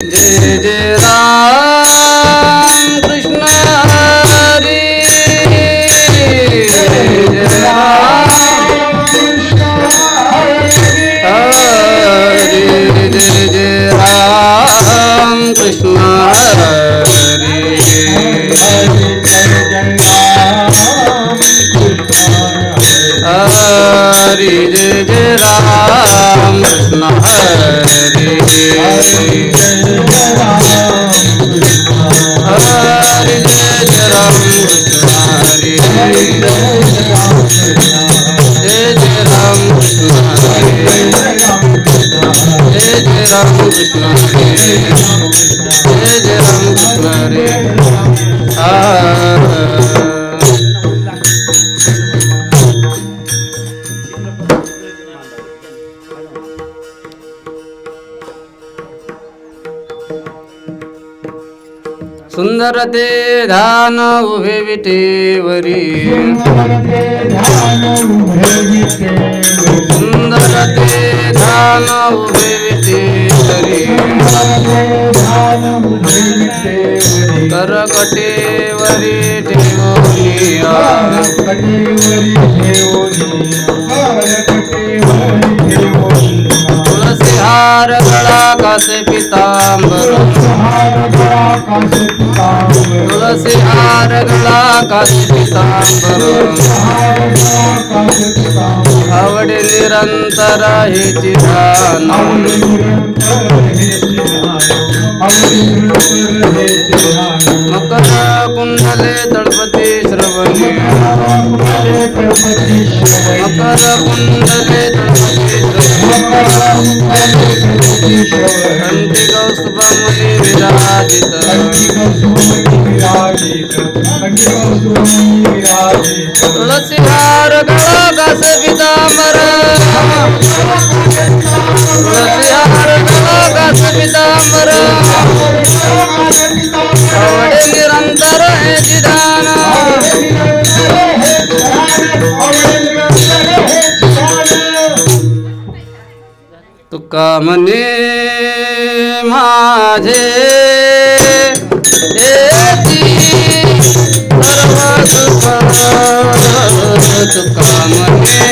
जय जय राम कृष्ण हरि जय जय राम हरि जय जय राम कृष्ण हरि हरि जय जय राम कृष्ण हरि हरि जय जय राम कृष्ण हरि जय जय राम कृष्ण हरि जय जय राम कृष्ण हरि जय जय राम कृष्ण हरि सुंदर ते ध्यान उभे विटेवरी सुंदर ते ध्यान उभे विटेवरी करकटेवरी ठेवोनिया तुलसी हार गळा कासे पीतांबर तुलसी हार गळा कासे पीतांबर आवडे निरंतर हेची ध्यान मकर कुंडले तळपती श्रवणी मकर कुंडले तळपती घंटी कौस्तुभमुनि विराजित तुलसी हार गळा कासे पीतांबर तुलसी हार गळा कासे पीतांबर आवडे निरंतर हेची ध्यान तुका म्हणे माझे हेची सर्व सुख तुका म्हणे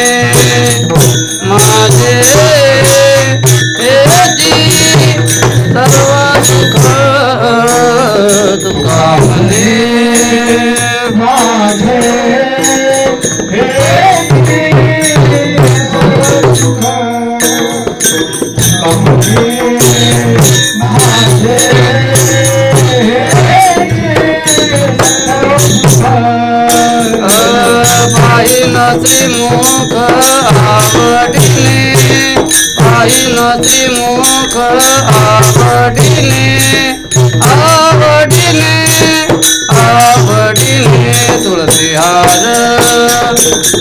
माझे हेची सर्व सुख तुका म्हणे माझे पाहिन श्रीमुख आवडीने पाहिन श्रीमुख आवडीने आवडीने आवडीने तुळसी हार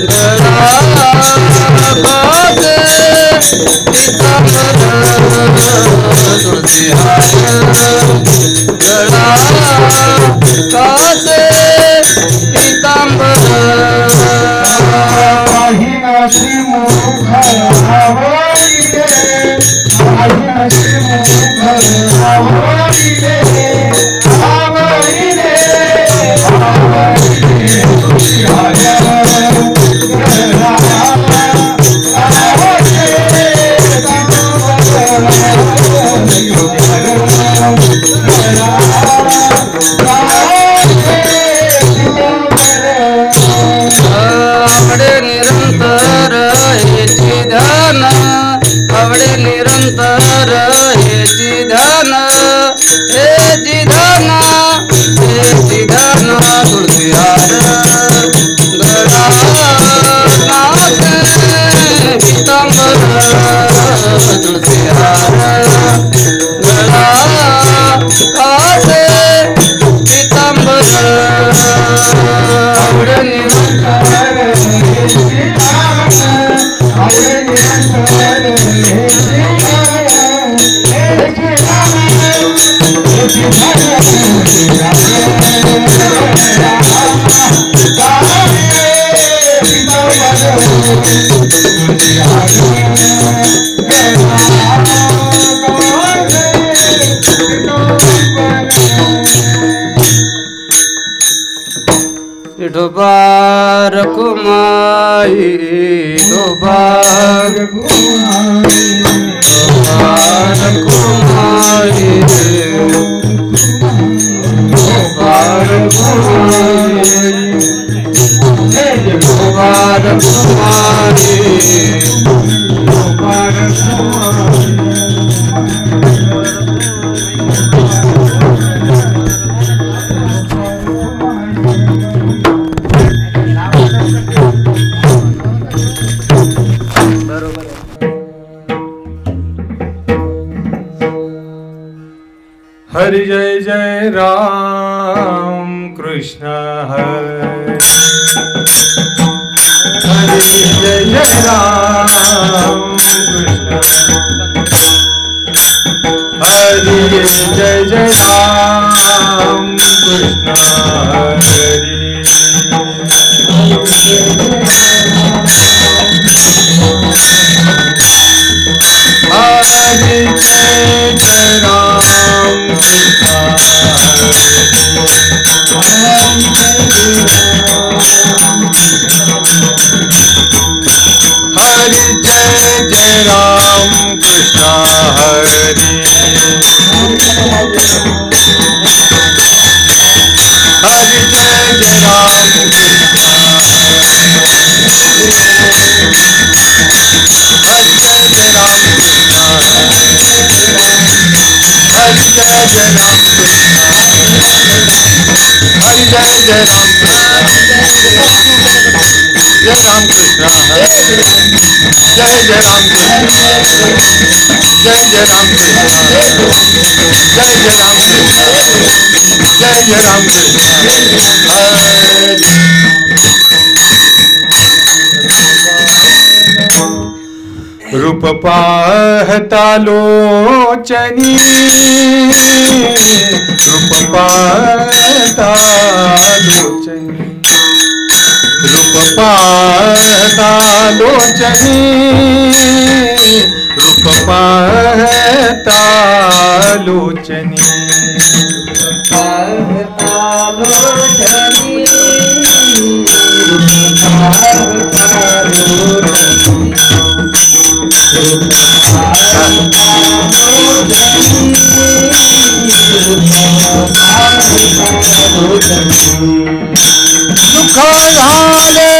गळा कासे पीतांबर तुळसी हार गळा कासे पीतांबर श्रीमुख आवडीने आवडे निरंतर हेची ध्यान हेची ध्यान हेची ध्यान तुळसी हार गळा कासे पीतांबर तुळसी हार गळा कासे पीतांबर आवडे निरंतर दुबार कुमाई दुबार कुमाई दुबार हरि जय जय राम कृष्ण हरि जय जय राम कृष्ण हरि जय जय राम कृष्ण हरि हरि जय जय राम कृष्ण हरि जय जय राम कृष्ण हरि हरि जय जय राम कृष्ण हरि जय जय राम कृष्ण हरि जय जय राम कृष्ण हरि जय जय राम कृष्ण जय राम कृष्ण जय जय राम कृष्ण जय जय राम कृष्ण जय जय राम कृष्ण जय जय राम कृष्ण हरि रूप पाहता लोचनी रूप पाहता लोचनी रूप पाहता लोचनी रूप पाहता लोचनी सुख झाले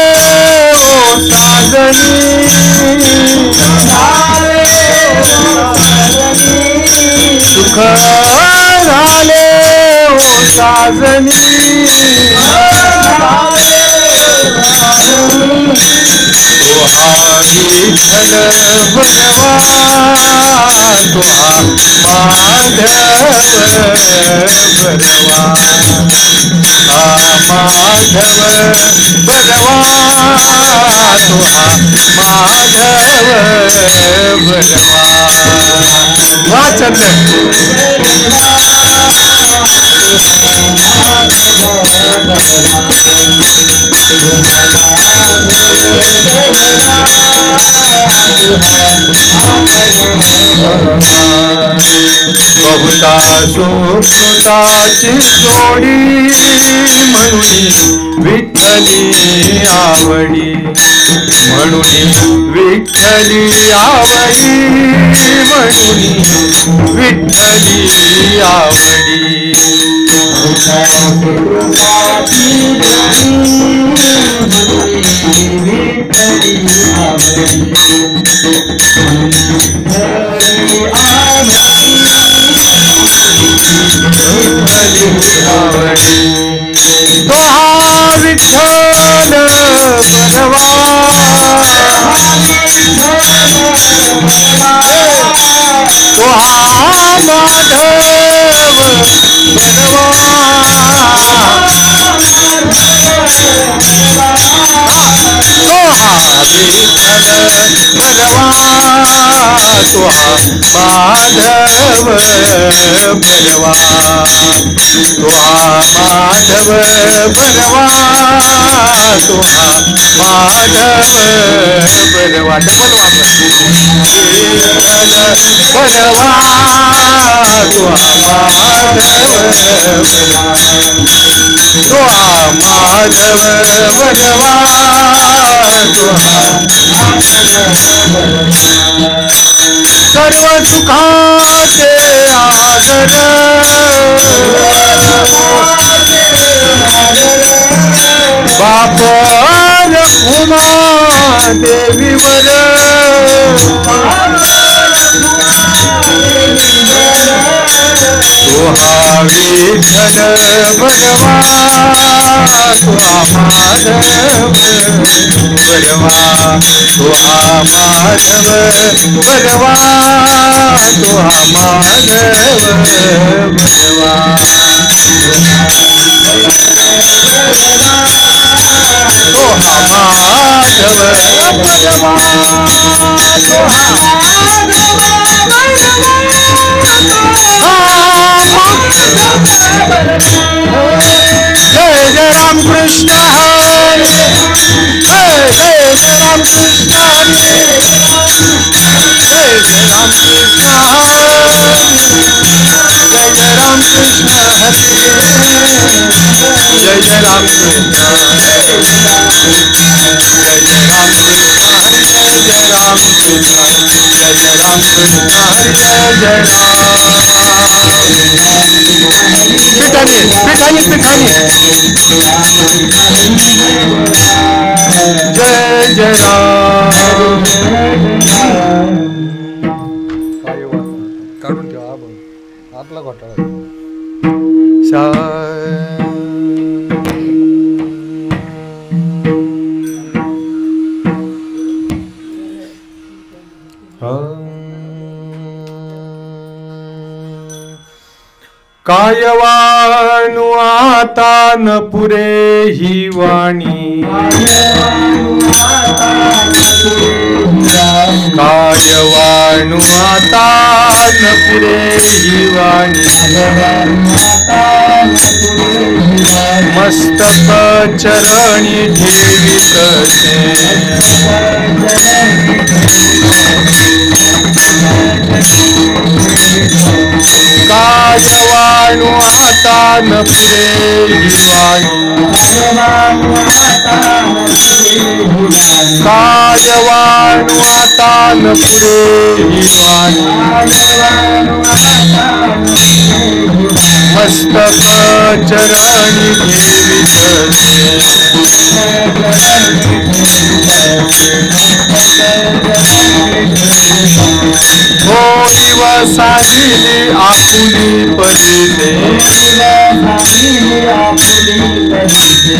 ओ साजनी सुख झाले ओ साजनी विठ्ठल भगवा तुहा माधव भगवा माधव भगवा तुहा माधव भगवा वाचन बहुता सुखताची जोडी म्हणून विठ्ठली आवडी म्हणून विठ्ठली आवडी म्हणून विठ्ठली आवडी तो हा विठ्ठल भगवा तो हा माधव भगवा तो हा विठ्ठल भगवा तुहा माधव बरवा तुहा माधव बरवा तुहा माधव बरवा डबल बरवा तुहा माधव तुहा माधव बरवा सर्व सुखाचे आदर बापर उमा देवीवर तुहा विठ्ठल भगवा तुहा माधव बरवा तुहा माधव बरवा तुहा माधव बरवा तुहा माधव बरवा जय जय राम कृष्ण हरे जय जय राम कृष्ण हरे जय जय राम कृष्ण हरे जय जय राम कृष्ण हरे जय जय राम कृष्ण हरे जय जय राम कृष्ण हरे जय राम कृष्ण जय जय राम कृष्ण हरे जय पिठानी पिठानी पिठानी जय जय राम काढून ठेवा आपला घोटाळा कायवाणू आता न पुरे ही वाणी कायवाणू आता न पुरे ही वाणी मस्तक चरणी ठेवीत कायवाणू आता न पुरे ही वाणी कायवाणू आता न पुरे ही वाणी मस्तक चरणी ठेवीत होई वसाजिली आपुली परिते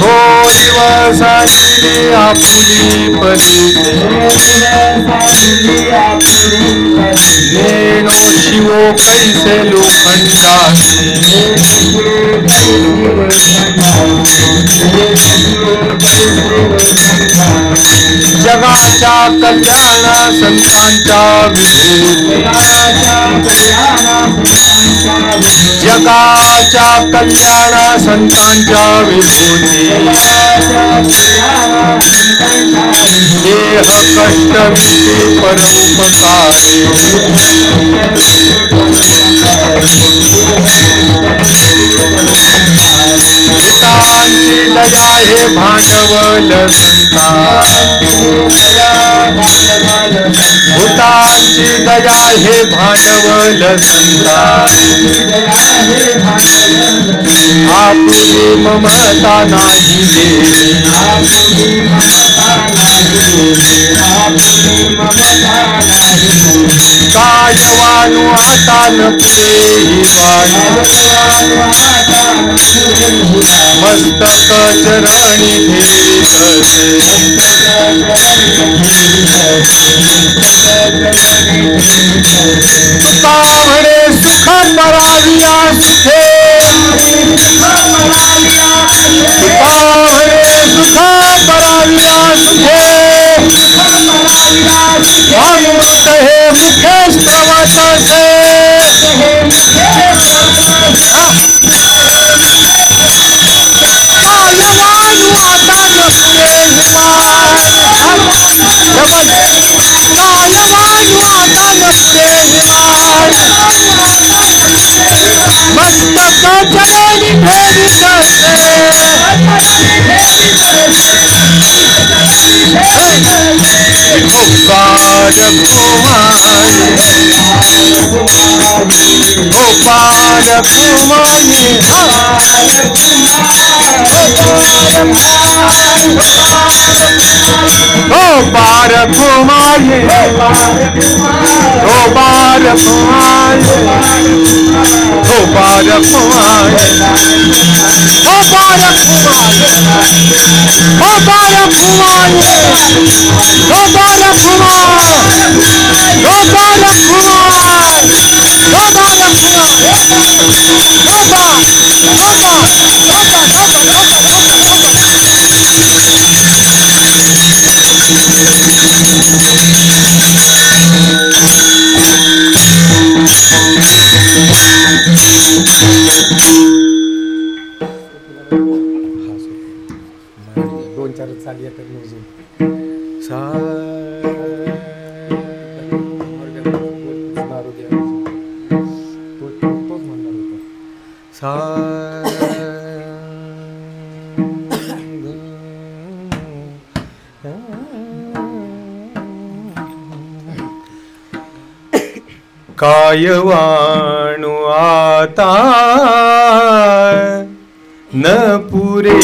होई वसाजिली आपुली परिते नेनो शिवो कैसे लोखंडासी जगाच्या कल्याण संतांच्या विभूती जगाच्या कल्याण संतांच्या विभूती देह कष्ट विषी परोपकारी हितांची दया हे भांडवल संता भूतांची दया हे भांडवल संता आपुली ममता नाही देवी कायवाणू आता न पुरे ही वाणी मस्तक चरणी ठेवीत तुका म्हणे सुख पराविया सुखे तुका म्हणे सुख पराविया सुखे भागवत हे मुखे कचरणी भेदित गोपाल कुमारी गोपाल कुमारी गोपाल कुमारी गोपाल कुमारी गोपाल कुमारी गोपाल कुमारी गोपाल दोन चार चाली येतात मोजून तोच म्हणणार होता काय वाणू आता न पुरे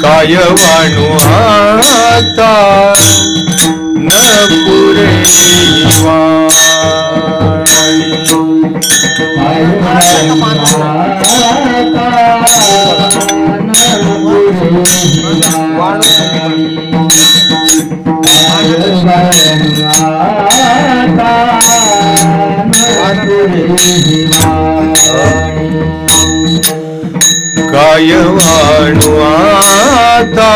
काय वाणू आता न पुरे काय वाणू आता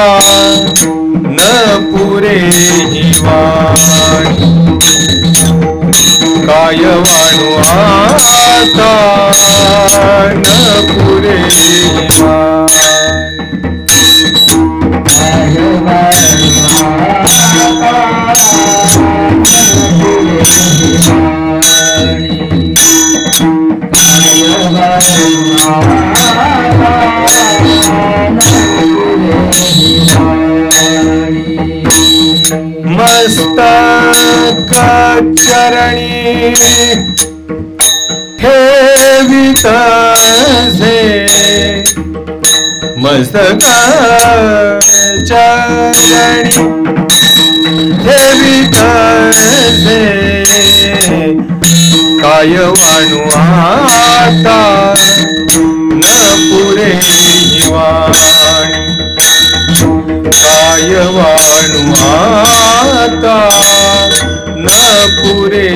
न पुरे वाणी काय वाणू आता न पुरे मस्तक चरणी ठेवित से मस्तक चरणी ठेवित से काय वाणू आता न पुरे वाणी काय वाणू आता न पुरे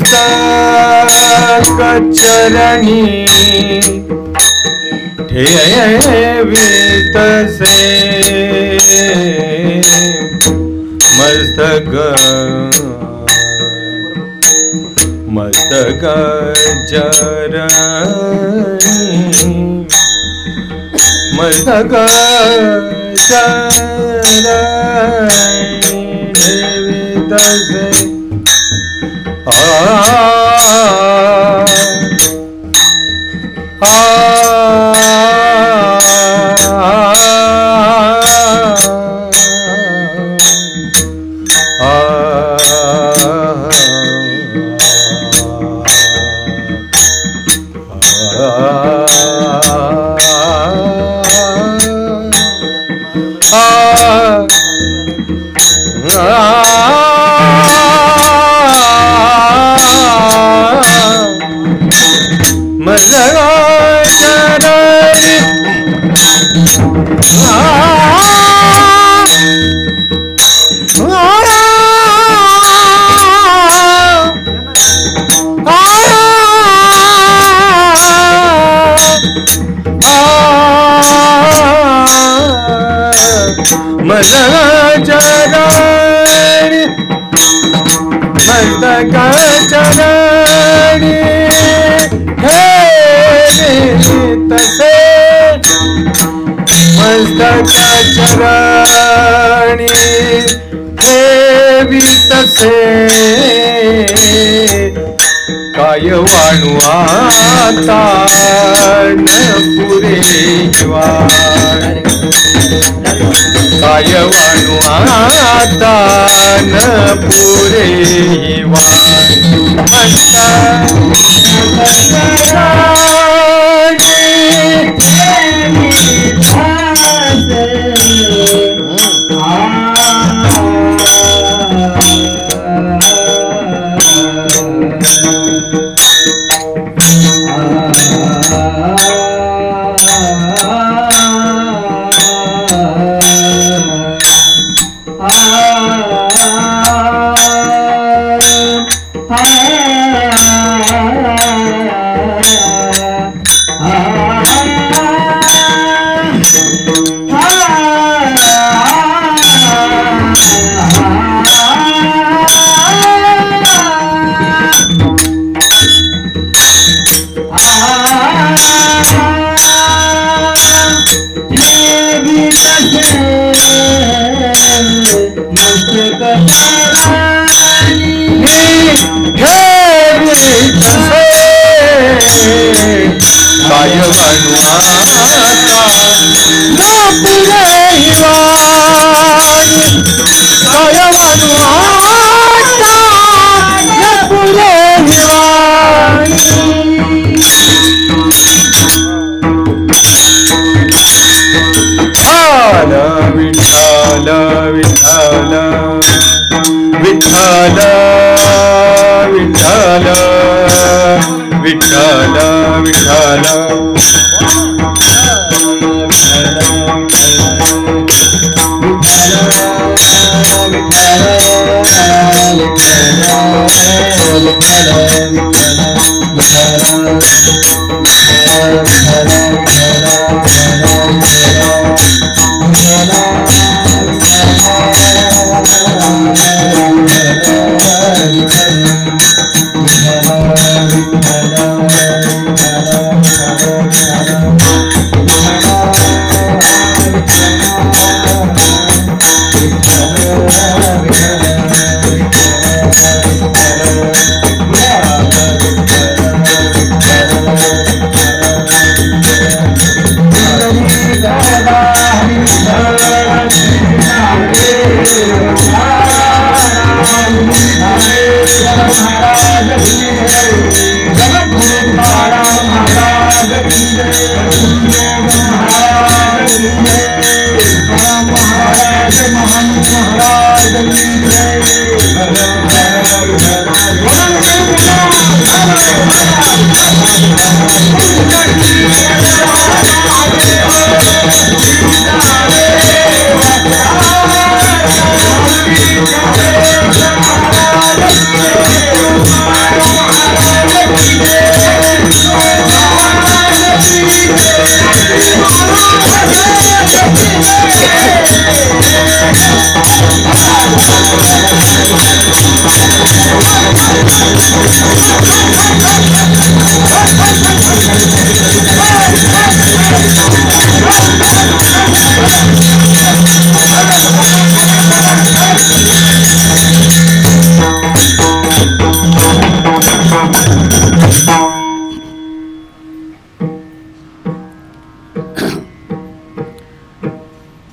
मस्तक चरणी ठेवित से मस्तक मस्तक चरणी मस्तक चरणी ठेवित से चरणी मस्तक चरणी तसे मस्तक चरणी ठेवी तसे काय वाणू आता न पुरे काय वाणू आता न पुरे विठ्ठल विठ्ठल विठ्ठल विठ्ठल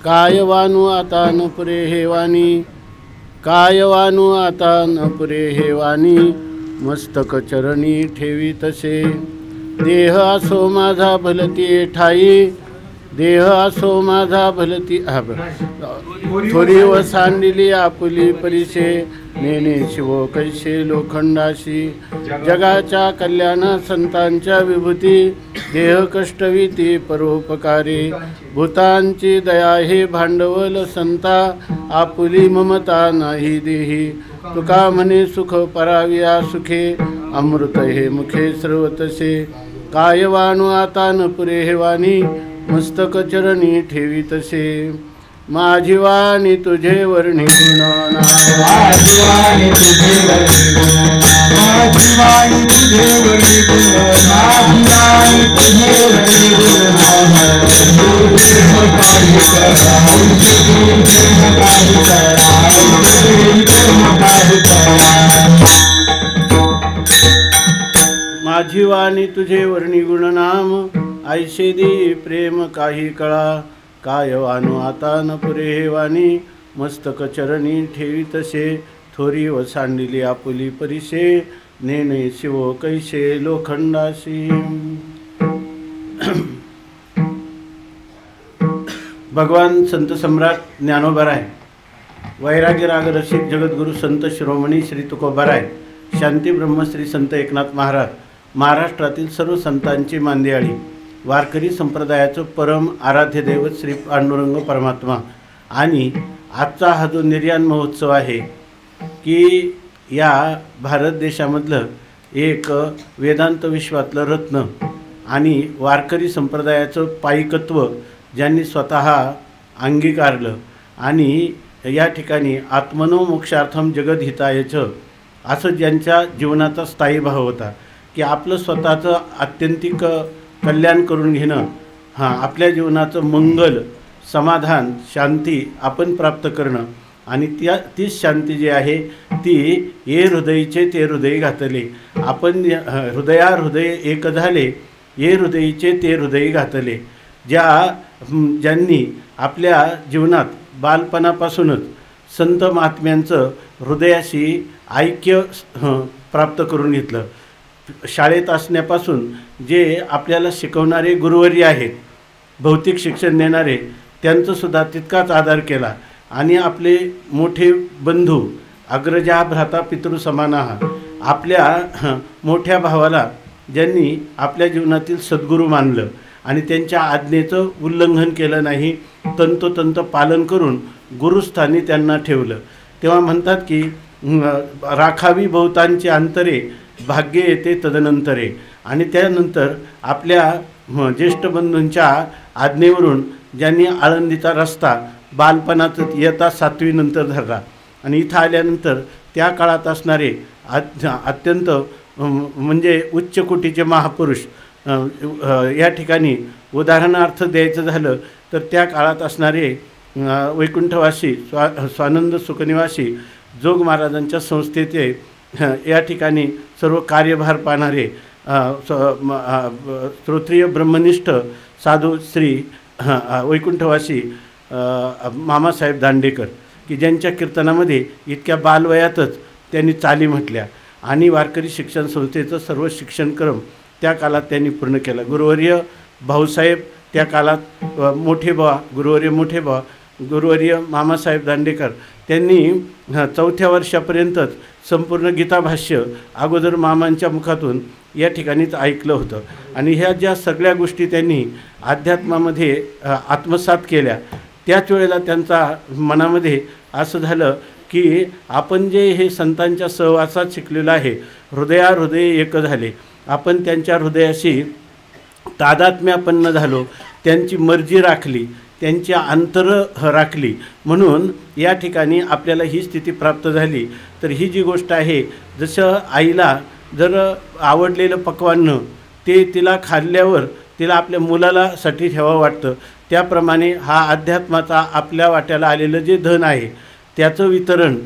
काय वानू आता न पुरे हे वाणी, काय वानू आता न पुरे हे वाणी, मस्तक चरणी ठेवी तसे। देह असो माझा भलती ठाई, देह असो माझा भलती थोडी व सांडिली आपुली परिसे, नेने शिव कैसे लोखंडाशी। जगाच्या कल्याण संतांच्या विभूती, देह कष्टविती परोपकारी। भूतांची दया हे भांडवल संता, आपुली ममता नाही देही। तुका म्हणे सुख पराविया सुखे, अमृत हे मुखे सर्वतसे। काय वाणू आता न पुरे हे वाणी, मस्तक चरणी ठेवी तसे। माझी वाणी तुझे वर्णी गुणनाम माझी वाणी तुझे वर्णी गुणनाम माझी वाणी तुझे वर्णी गुणनाम माझी वाणी तुझे वर्णी गुणनाम काही करा काही करा माझी वाणी तुझे वर्णी गुणनाम ऐसे दे प्रेम काही कळा काय वानू आता न पुरे हे वाणी मस्तक चरणी ठेवी तसे थोरी व सांडिली आपुली परिसे नेणे शिव कैसे लोखंडाशी भगवान संत सम्राट ज्ञानोबाराय वैराग्य राग रसिक जगद्गुरु संत शिरोमणी श्री तुकोबाराय शांती ब्रह्मश्री संत एकनाथ महाराज महाराष्ट्रातील सर्व संतांची मांदियाळी वारकरी संप्रदायाचं परम आराध्य दैवत श्री पांडुरंग परमात्मा आणि आजचा हा जो निर्याण महोत्सव आहे की या भारत देशामधलं एक वेदांत विश्वातलं रत्न आणि वारकरी संप्रदायाचं पाईकत्व ज्यांनी स्वतः अंगीकारलं आणि या ठिकाणी आत्मनो मोक्षार्थम जगद्हितायचं असं ज्यांच्या जीवनाचा स्थायी भाव होता की आपलं स्वतःचं आत्यंतिक कल्याण करून घेणं आपल्या जीवनाचं मंगल समाधान शांती आपण प्राप्त करणं आणि तीच शांती जी आहे ती ये हृदयीचे ते हृदय घातले आपण हृदय एक झाले ये हृदयीचे ते हृदय घातले ज्यांनी आपल्या जीवनात बालपणापासूनच संत महात्म्यांचं हृदयाशी ऐक्य प्राप्त करून घेतलं शाळेत असण्यापासून जे आपल्याला शिकवणारे गुरुवर्य आहेत भौतिक शिक्षण देणारे त्यांचंसुद्धा तितकाच आदर केला आणि आपले मोठे बंधू अग्रजा भ्राता पितृ समानाः आपल्या मोठ्या भावाला ज्यांनी आपल्या जीवनातील सद्गुरू मानलं आणि त्यांच्या आज्ञेचं उल्लंघन केलं नाही तंतोतंत पालन करून गुरुस्थानी त्यांना ठेवलं तेव्हा म्हणतात की राखावी बहुतांची अंतरे भाग्य येते तदनंतरे आणि त्यानंतर आपल्या ज्येष्ठ बंधूंच्या आज्ञेवरून ज्यांनी आळंदीचा रस्ता बालपणात इयत्ता 7वी नंतर धरला आणि इथं आल्यानंतर त्या काळात असणारे अत्यंत म्हणजे उच्च कोटीचे महापुरुष या ठिकाणी उदाहरणार्थ द्यायचं झालं तर त्या काळात असणारे वैकुंठवासी स्वानंद सुखनिवासी जोग महाराजांच्या संस्थेचे या ठिकाणी सर्व कार्यभार पाहणारे श्रोत्रिय ब्रह्मनिष्ठ साधू श्री वैकुंठवासी मामासाहेब दांडेकर की ज्यांच्या कीर्तनामध्ये इतक्या बालवयातच त्यांनी चाली म्हटल्या आणि वारकरी शिक्षण संस्थेचं सर्व शिक्षणक्रम त्या काळात त्यांनी पूर्ण केला गुरुवर्य भाऊसाहेब त्या काळात मोठे बा गुरुवर्य मामासाहेब दांडेकर त्यांनी 4थ्या वर्षापर्यंतच संपूर्ण गीताभाष्य अगोदर मामांच्या मुखातून या ठिकाणीच ऐकलं होतं आणि ह्या ज्या सगळ्या गोष्टी त्यांनी अध्यात्मामध्ये आत्मसात केल्या त्याच वेळेला त्यांचा मनामध्ये असं झालं की आपण जे हे संतांच्या सहवासात शिकलेलं आहे हृदय एक झाले आपण त्यांच्या हृदयाशी तादात्म्यापन्न झालो त्यांची मर्जी राखली त्यांची अंतर राखली म्हणून या ठिकाणी आपल्याला ही स्थिती प्राप्त झाली तर ही जी गोष्ट आहे जसं आईला जर आवडलेलं पक्वान्न ते तिला खाल्ल्यावर तिला आपल्या मुलाला साठी ठेवावं वाटतं त्याप्रमाणे हा अध्यात्माचा आपल्या वाट्याला आलेलं जे धन आहे त्याचं वितरण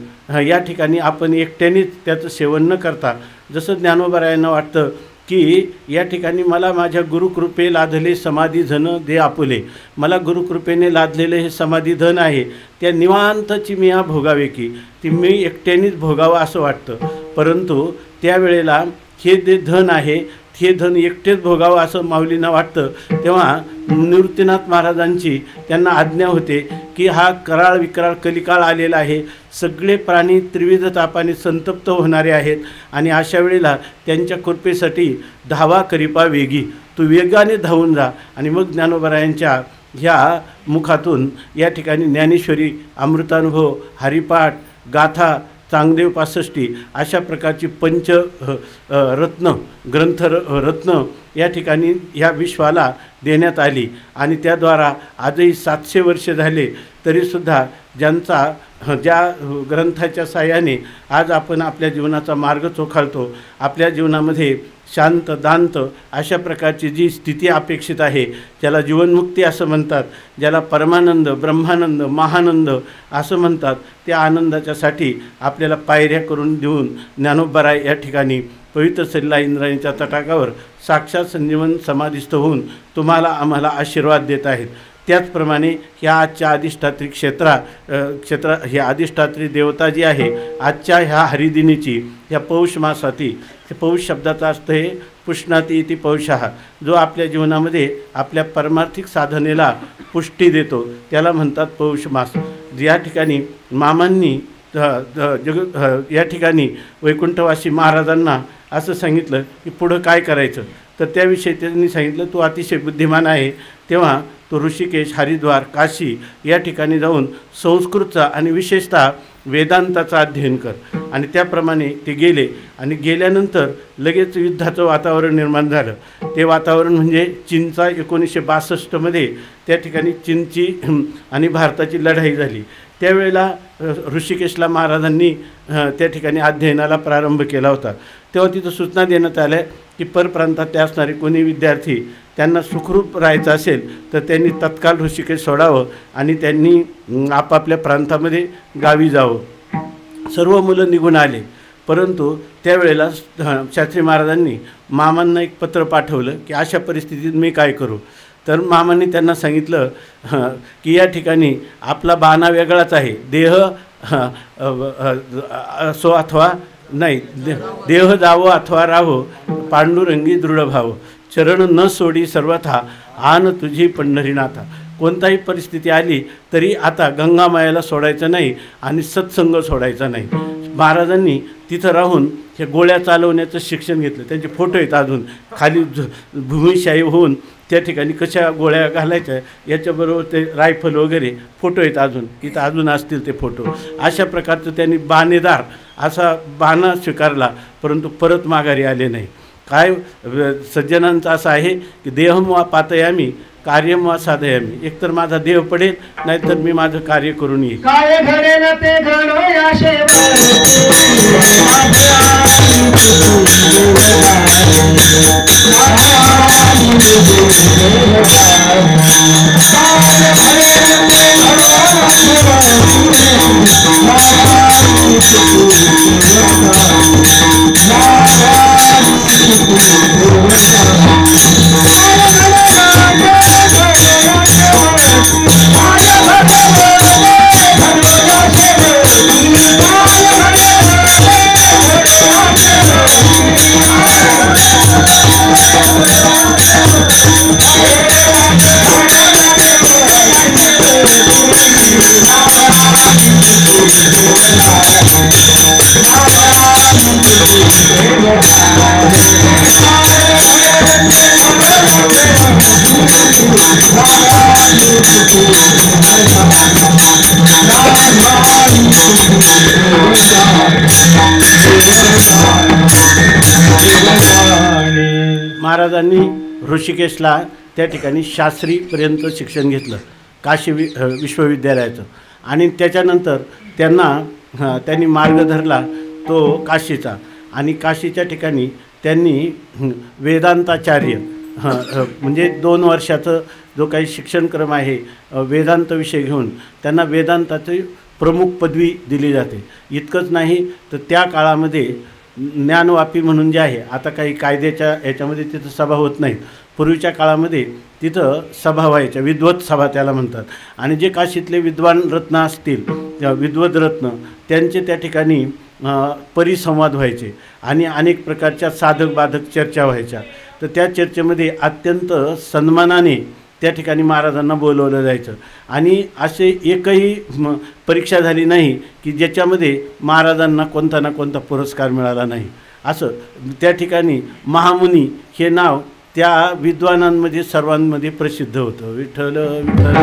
या ठिकाणी आपण एकट्यानेच त्याचं सेवन न करता जसं ज्ञानोबारायांना वाटतं की या ठिकाणी मला माझ्या गुरुकृपे लादले समाधी धन दे आपुले मला गुरुकृपेने लादलेलं हे समाधी धन आहे त्या निवांतची मी हा भोगावे की ती मी एकट्यानेच भोगावं असं वाटतं परंतु त्यावेळेला हे जे धन आहे हे धन एकटेच भोगावं असं माऊलींना वाटतं तेव्हा निवृत्तीनाथ महाराजांची त्यांना आज्ञा होते की हा कराळ विकराळ कलिकाळ आलेला आहे सगळे प्राणी त्रिविध तापाने संतप्त होणारे आहेत आणि अशा वेळेला त्यांच्या कृपेसाठी धावा करिपा वेगी तू वेगाने धावून जा आणि मग ज्ञानोबारायांच्या ह्या मुखातून या ठिकाणी ज्ञानेश्वरी अमृतानुभव हरिपाठ गाथा चांगदेव 65 अशा प्रकारची रत्न रत्न या ठिकाणी ह्या विश्वाला देण्यात आली आणि त्याद्वारा आजही 700 वर्ष झाले तरीसुद्धा ज्या ग्रंथाच्या साहाय्याने आज आपण आपल्या जीवनाचा मार्ग चोखाळतो, आपल्या जीवनामध्ये शांत दांत अशा प्रकारची जी स्थिती अपेक्षित आहे, ज्याला जीवनमुक्ती असं म्हणतात, ज्याला परमानंद, ब्रह्मानंद, महानंद असं म्हणतात, त्या आनंदाच्यासाठी आपल्याला पायऱ्या करून देऊन ज्ञानोबराय या ठिकाणी पवित्र सल्ला इंद्रायणीच्या तटाकावर साक्षात संजीवन समाधिस्थ होऊन तुम्हाला आम्हाला आशीर्वाद देत आहेत. त्याचप्रमाणे ह्या आजच्या अधिष्ठात्री क्षेत्र ही अधिष्ठात्री देवता जी आहे, आजच्या ह्या हरिदिनीची ह्या पौष मासाती, पौष शब्दाचा अर्थ हे पुष्णाती इति पौषः, जो आपल्या जीवनामध्ये आपल्या परमार्थिक साधनेला पुष्टी देतो त्याला म्हणतात पौष मास. या ठिकाणी मामांनी या ठिकाणी वैकुंठवासी महाराजांना असं सांगितलं की पुढं काय करायचं, तर त्याविषयी त्यांनी सांगितलं तू अतिशय बुद्धिमान आहे. तेव्हा तो ऋषिकेश, हरिद्वार, काशी या ठिकाणी जाऊन संस्कृतचा आणि विशेषतः वेदांताचा अध्ययन कर. आणि त्याप्रमाणे ते गेले आणि गेल्यानंतर लगेच युद्धाचं वातावरण निर्माण झालं. ते वातावरण म्हणजे चीनचा 1962मध्ये त्या ठिकाणी चीनची आणि भारताची लढाई झाली. त्यावेळेला ऋषिकेशला महाराजांनी त्या ठिकाणी अध्ययनाला प्रारंभ केला होता. तेव्हा तिथं सूचना देण्यात आल्या की परप्रांतात असणारे कोणी विद्यार्थी त्यांना सुखरूप राहायचं असेल तर त्यांनी तत्काळ ऋषिकेश सोडावं आणि त्यांनी आपापल्या प्रांतामध्ये गावी जावं. सर्व मुलं निघून आले, परंतु त्यावेळेला शास्त्री महाराजांनी मामांना एक पत्र पाठवलं की अशा परिस्थितीत मी काय करू. तर मामांनी त्यांना सांगितलं की या ठिकाणी आपला बाणा वेगळाच आहे, देह असो अथवा नाही, देह जावो अथवा राहो, पांडुरंगी दृढ भाव, चरण न सोडी सर्वथा, आन तुझी पंढरीनाथा. कोणताही परिस्थिती आली तरी आता गंगामायाला सोडायचं नाही आणि सत्संग सोडायचा नाही. महाराजांनी तिथं राहून हे गोळ्या चालवण्याचं शिक्षण घेतलं. त्यांचे फोटो आहेत अजून खाली भूमिशाही होऊन त्या ठिकाणी कशा गोळ्या घालायच्या याच्याबरोबर ते रायफल वगैरे फोटो आहेत अजून, इथं अजून असतील ते फोटो. अशा प्रकारचं त्यांनी बाणेदार असा बाणा स्वीकारला, परंतु परत माघारी आले नाही. काय सज्जनांचं असं आहे की देहम वा पातयामी कार्यम वा साधयामी, एकतर माझा देह पडेल नाहीतर मी माझं कार्य करून येईल. काय घडेल ते घडो या महाराजांनी ऋषिकेशला त्या ठिकाणी शास्त्रीपर्यंत शिक्षण घेतलं काशी विश्वविद्यालयाचं. आणि त्याच्यानंतर त्यांनी मार्ग धरला तो काशीचा. आणि काशीच्या ठिकाणी त्यांनी वेदांताचार्य म्हणजे 2 वर्षाचं जो काही शिक्षणक्रम आहे वेदांत विषय घेऊन त्यांना वेदांताची प्रमुख पदवी दिली जाते. इतकंच नाही तर त्या काळामध्ये ज्ञानवापी म्हणून जे आहे, आता काही कायद्याच्या याच्यामध्ये तिथं सभा होत नाहीत, पूर्वीच्या काळामध्ये तिथं सभा व्हायच्या, विद्वत सभा त्याला म्हणतात. आणि जे काशीतले विद्वान रत्न असतील, विद्वत रत्न, त्यांचे त्या ठिकाणी परिसंवाद व्हायचे आणि अनेक प्रकारच्या साधक बाधक चर्चा व्हायच्या. तर त्या चर्चेमध्ये अत्यंत सन्मानाने त्या ठिकाणी महाराजांना बोलवलं जायचं. आणि असे एकही परीक्षा झाली नाही की ज्याच्यामध्ये महाराजांना कोणता ना कोणता पुरस्कार मिळाला नाही. असं त्या ठिकाणी महामुनी हे नाव त्या विद्वानांमध्ये सर्वांमध्ये प्रसिद्ध होतं. विठ्ठल विठ्ठल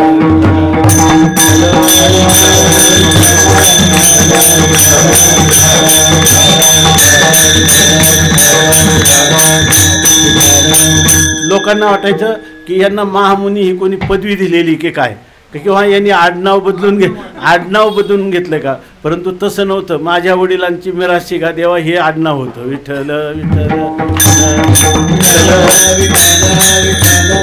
लोकांना वाटायचं की यांना महामुनी ही कोणी पदवी दिलेली की काय, किंवा यांनी आडनाव बदलून घेतलं का. परंतु तसं नव्हतं. माझ्या वडिलांची मिराशी का देवा हे आडनाव होतं, विठ्ठल विठ्ठल.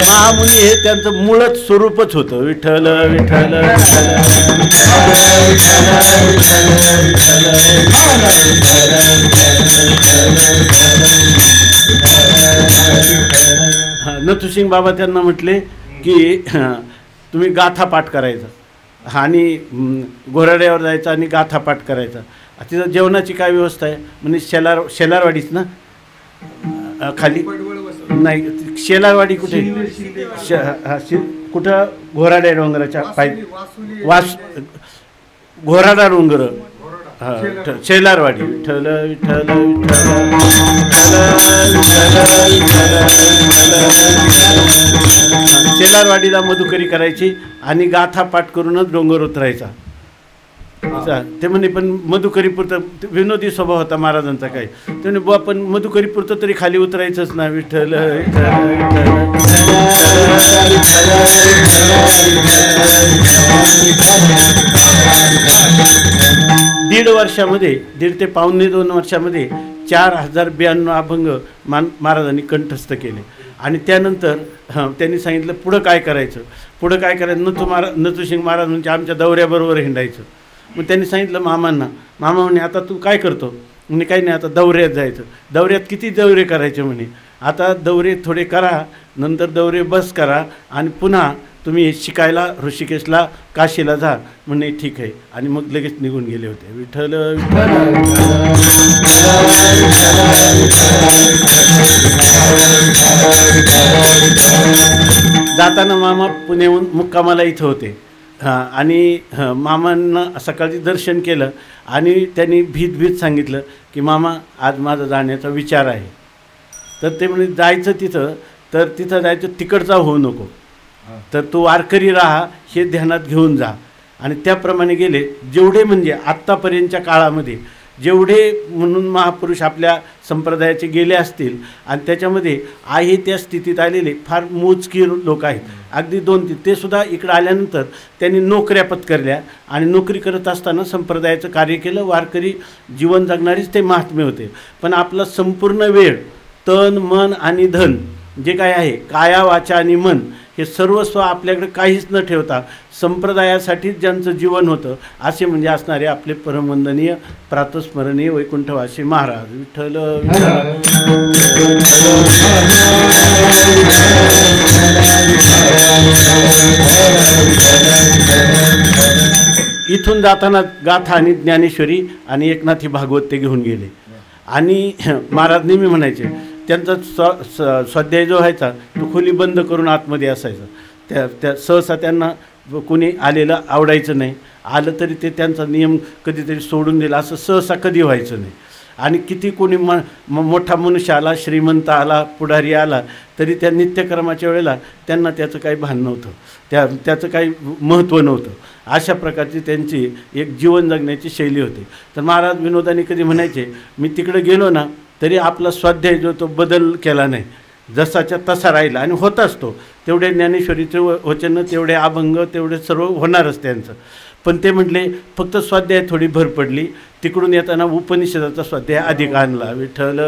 महामुनी हे त्यांचं मूळच स्वरूपच होतं, विठ्ठल विठ्ठल. नथुसिंग बाबा त्यांना म्हटले की तुम्ही गाथा पाठ करायचा आणि घोराड्यावर जायचं आणि गाथा पाठ करायचा. तिथं जेवणाची काय व्यवस्था आहे म्हणजे शेलारवाडीच ना, खाली नाही शेलारवाडी कुठे, कुठं घोराड्या डोंगराच्या घोराडा डोंगर, शेलारवाडी. विठ्ठल विठ्ठल शेलारवाडीला मधुकरी करायची आणि गाथा पाठ करूनच डोंगर उतरायचा. ते म्हणे पण मधुकरीपुरतं, विनोदी स्वभाव होता महाराजांचा. काही ते म्हणे बुवा पण मधुकरीपुरतं तरी खाली उतरायचंच ना. विठ्ठल 1.5 वर्षामध्ये, 1.5 ते 2.25 वर्षामध्ये 4092 अभंग महाराजांनी कंठस्थ केले. आणि त्यानंतर त्यांनी सांगितलं पुढं काय करायचं. नथुसिंग महाराज म्हणजे आमच्या दौऱ्याबरोबर हिंडायचं. मग त्यांनी सांगितलं मामा म्हणे आता तू काय करतो म्हणे. काही नाही, आता दौऱ्यात जायचं. दौऱ्यात किती दौरे करायचे म्हणे. आता दौरे थोडे करा, नंतर दौरे बस करा आणि पुन्हा तुम्ही शिकायला ऋषिकेशला काशीला जा म्हणे. ठीक आहे. आणि मग लगेच निघून गेले होते. विठ्ठल जाताना मामा पुण्याहून मुक्कामाला इथं होते. आणि मामांना सकाळी दर्शन केलं आणि त्यांनी भीत सांगितलं की मामा आज माझा जाण्याचा विचार आहे. तर ते म्हणजे जायचं तिथं, तर तिथं जायचं तिकडचा होऊ नको, तर तू वारकरी राहा हे ध्यानात घेऊन जा. आणि त्याप्रमाणे गेले. जेवढे म्हणजे आत्तापर्यंतच्या काळामध्ये जेवढे म्हणून महापुरुष आपल्या संप्रदायाचे गेले असतील आणि त्याच्यामध्ये आहे त्या स्थितीत आलेले फार मोजकी लोक आहेत. अगदी 2-3 ते सुद्धा इकडं आल्यानंतर त्यांनी नोकऱ्या पत्करल्या आणि नोकरी करत असताना संप्रदायाचं कार्य केलं. वारकरी जीवन जगणारीच ते महात्मे होते. पण आपला संपूर्ण वेळ, तन मन आणि धन जे काय आहे, काया वाचा आणि मन, हे सर्वस्व आपल्याकडे काहीच न ठेवता संप्रदायासाठीच ज्यांचं जीवन होतं असे म्हणजे असणारे आपले परमवंदनीय प्रातस्मरणीय वैकुंठवासी महाराज. विठ्ठल इथून जाताना गाथा आणि ज्ञानेश्वरी आणि एकनाथी भागवत ते घेऊन गेले. आणि महाराज नेहमी म्हणायचे, त्यांचा स्वाध्याय जो व्हायचा तो खोली बंद करून आतमध्ये असायचा. त्या सहसा त्यांना कोणी आलेलं आवडायचं नाही. आलं तरी ते त्यांचा नियम कधीतरी सोडून दिला असं सहसा कधी व्हायचं नाही. आणि किती कोणी मोठा मनुष्य आला, श्रीमंत आला, पुढारी आला, तरी त्या नित्यकर्माच्या वेळेला त्यांना त्याचं काही भान नव्हतं, त्याचं काही महत्त्व नव्हतं. अशा प्रकारची त्यांची एक जीवन जगण्याची शैली होती. तर महाराज विनोदाने कधी म्हणायचे, मी तिकडे गेलो ना तरी आपला स्वाध्याय जो तो बदल केला नाही, जसाच्या तसा राहिला. आणि होताच तो. तेवढे ज्ञानेश्वरीचं वचन, तेवढे अभंग, तेवढे सर्व होणारच त्यांचं. पण ते म्हटले फक्त स्वाध्याय थोडी भर पडली, तिकडून येताना उपनिषदाचा स्वाध्याय अधिक आणला. विठ्ठल